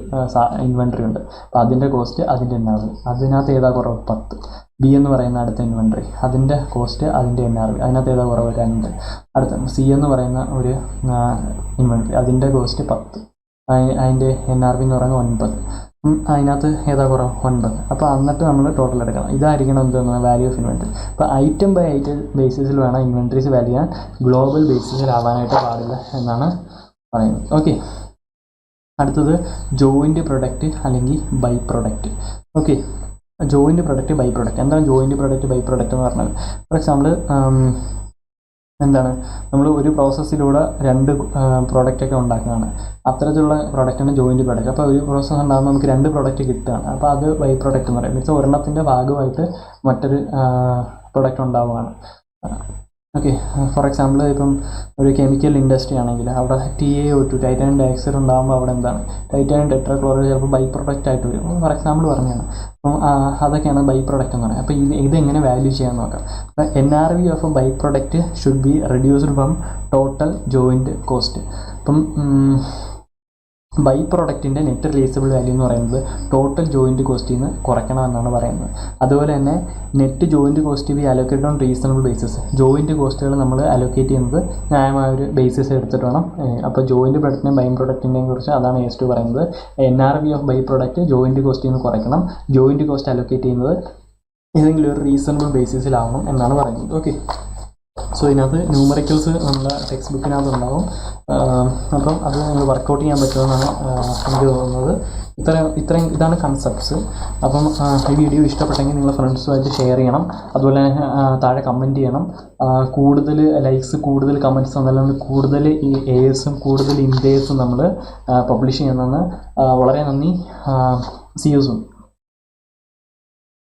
ഇൻവെൻട്രി ഉണ്ട്. അപ്പോൾ അതിൻ്റെ കോസ്റ്റ്, അതിൻ്റെ NRV, അതിനകത്ത് ഏതാ കുറവ് 10. B എന്ന് പറയുന്ന അടുത്ത ഇൻവെൻട്രി, അതിൻ്റെ കോസ്റ്റ്, അതിൻ്റെ NRV, അതിനകത്ത് ഏതാ കുറവ് 2. അടുത്ത C എന്ന് പറയുന്ന ഒരു ഇൻവെൻട്രി, അതിൻ്റെ കോസ്റ്റ് 10, അതിൻ്റെ NRV എന്ന് പറയുന്നത് 9, അതിനകത്ത് ഏതാ കുറവ് 9. അപ്പോൾ എന്നിട്ട് നമ്മൾ ടോട്ടൽ എടുക്കണം. ഇതായിരിക്കണം എന്തെന്ന് വാല്യൂ ഓഫ് ഇൻവെൻട്രി. അപ്പോൾ ഐറ്റം ബൈ ഐറ്റം ബേസിസിൽ വേണം ഇൻവെൻട്രീസ് വാല്യൂ ചെയ്യാൻ, ഗ്ലോബൽ ബേസിസിലാവാനായിട്ട് പാടില്ല എന്നാണ് പറയുന്നത്. ഓക്കെ, അടുത്തത് ജോയിൻ്റ് പ്രൊഡക്റ്റ് അല്ലെങ്കിൽ by product. Okay, joint product by product. എന്താണ് ജോയിൻ്റ് പ്രൊഡക്റ്റ് ബൈ പ്രൊഡക്റ്റ് എന്ന് പറഞ്ഞാൽ, ഫോർ എക്സാമ്പിൾ എന്താണ്, നമ്മൾ ഒരു പ്രോസസ്സിലൂടെ 2 പ്രോഡക്റ്റൊക്കെ ഉണ്ടാക്കുകയാണ്. അത്തരത്തിലുള്ള പ്രോഡക്റ്റാണ് ജോയിൻ്റ് പ്രൊഡക്റ്റ്. അപ്പോൾ ഒരു പ്രോസസ്സ് ഉണ്ടാകുമ്പോൾ നമുക്ക് 2 പ്രോഡക്റ്റ് കിട്ടുകയാണ്. അപ്പോൾ അത് ബൈ പ്രൊഡക്റ്റ് എന്ന് പറയും. മീൻസ് ഒരെണ്ണത്തിൻ്റെ ഭാഗമായിട്ട് മറ്റൊരു പ്രൊഡക്റ്റ് ഉണ്ടാവുകയാണ്. ഓക്കെ, ഫോർ എക്സാമ്പിൾ ഇപ്പം ഒരു കെമിക്കൽ ഇൻഡസ്ട്രി ആണെങ്കിൽ അവിടെ TaO2 ടൈറ്റാനിയം ഡയോക്സൈഡ് ഉണ്ടാകുമ്പോൾ അവിടെ എന്താണ് ടൈറ്റാനിയം ടെട്രാക്ലോറൈഡ് ചിലപ്പോൾ ബൈ പ്രൊഡക്റ്റ് ആയിട്ട് വരും. ഫോർ എക്സാമ്പിൾ പറഞ്ഞതാണ്. അപ്പം അതൊക്കെയാണ് ബൈ പ്രൊഡക്റ്റ് എന്ന് പറയുന്നത്. അപ്പോൾ ഇതെങ്ങനെ വാല്യൂ ചെയ്യാൻ നോക്കാം. അപ്പോൾ NRV of a by product should be reduced from total joint cost. അപ്പം ബൈ പ്രൊഡക്റ്റിൻ്റെ നെറ്റ് റിലീസബിൾ വാല്യൂ എന്ന് പറയുന്നത് ടോട്ടൽ ജോയിൻറ്റ് കോസ്റ്റിൽ നിന്ന് കുറയ്ക്കണമെന്നാണ് പറയുന്നത്. അതുപോലെ തന്നെ net joint cost be allocated on reasonable basis. Joint കോസ്റ്റുകൾ നമ്മൾ അലോക്കേറ്റ് ചെയ്യുന്നത് ന്യായമായ ഒരു ബേസിസ് എടുത്തിട്ട് വേണം. അപ്പോൾ ജോയിൻറ്റ് പ്രൊഡക്റ്റിൻ്റെയും ബൈ പ്രൊഡക്റ്റിൻ്റെയും കുറിച്ച് അതാണ് AS-2 പറയുന്നത്. NRV of by product joint കോസ്റ്റിൽ നിന്ന് കുറയ്ക്കണം. ജോയിൻറ്റ് കോസ്റ്റ് അലോക്കേറ്റ് ചെയ്യുന്നത് ഏതെങ്കിലും ഒരു റീസണബിൾ ബേസിസിലാവണം എന്നാണ് പറയുന്നത്. ഓക്കെ, സോ ഇതിനകത്ത് ന്യൂമറിക്കൽസ് നമ്മുടെ ടെക്സ്റ്റ് ബുക്കിനകത്ത് ഉണ്ടാവും. അപ്പം അത് നിങ്ങൾ വർക്കൗട്ട് ചെയ്യാൻ പറ്റുമെന്നാണ് എനിക്ക് തോന്നുന്നത്. ഇതാണ് കൺസെപ്റ്റ്സ്. അപ്പം ഈ വീഡിയോ ഇഷ്ടപ്പെട്ടെങ്കിൽ നിങ്ങൾ ഫ്രണ്ട്സുമായിട്ട് ഷെയർ ചെയ്യണം. അതുപോലെ തന്നെ താഴെ കമൻറ്റ് ചെയ്യണം. കൂടുതൽ ലൈക്സ്, കൂടുതൽ കമൻറ്റ്സ് വന്നാലും കൂടുതൽ ഈ ASും കൂടുതൽ ഇൻഡേഴ്സും നമ്മൾ പബ്ലിഷ് ചെയ്യുന്നതെന്ന്. വളരെ നന്ദി. See you soon.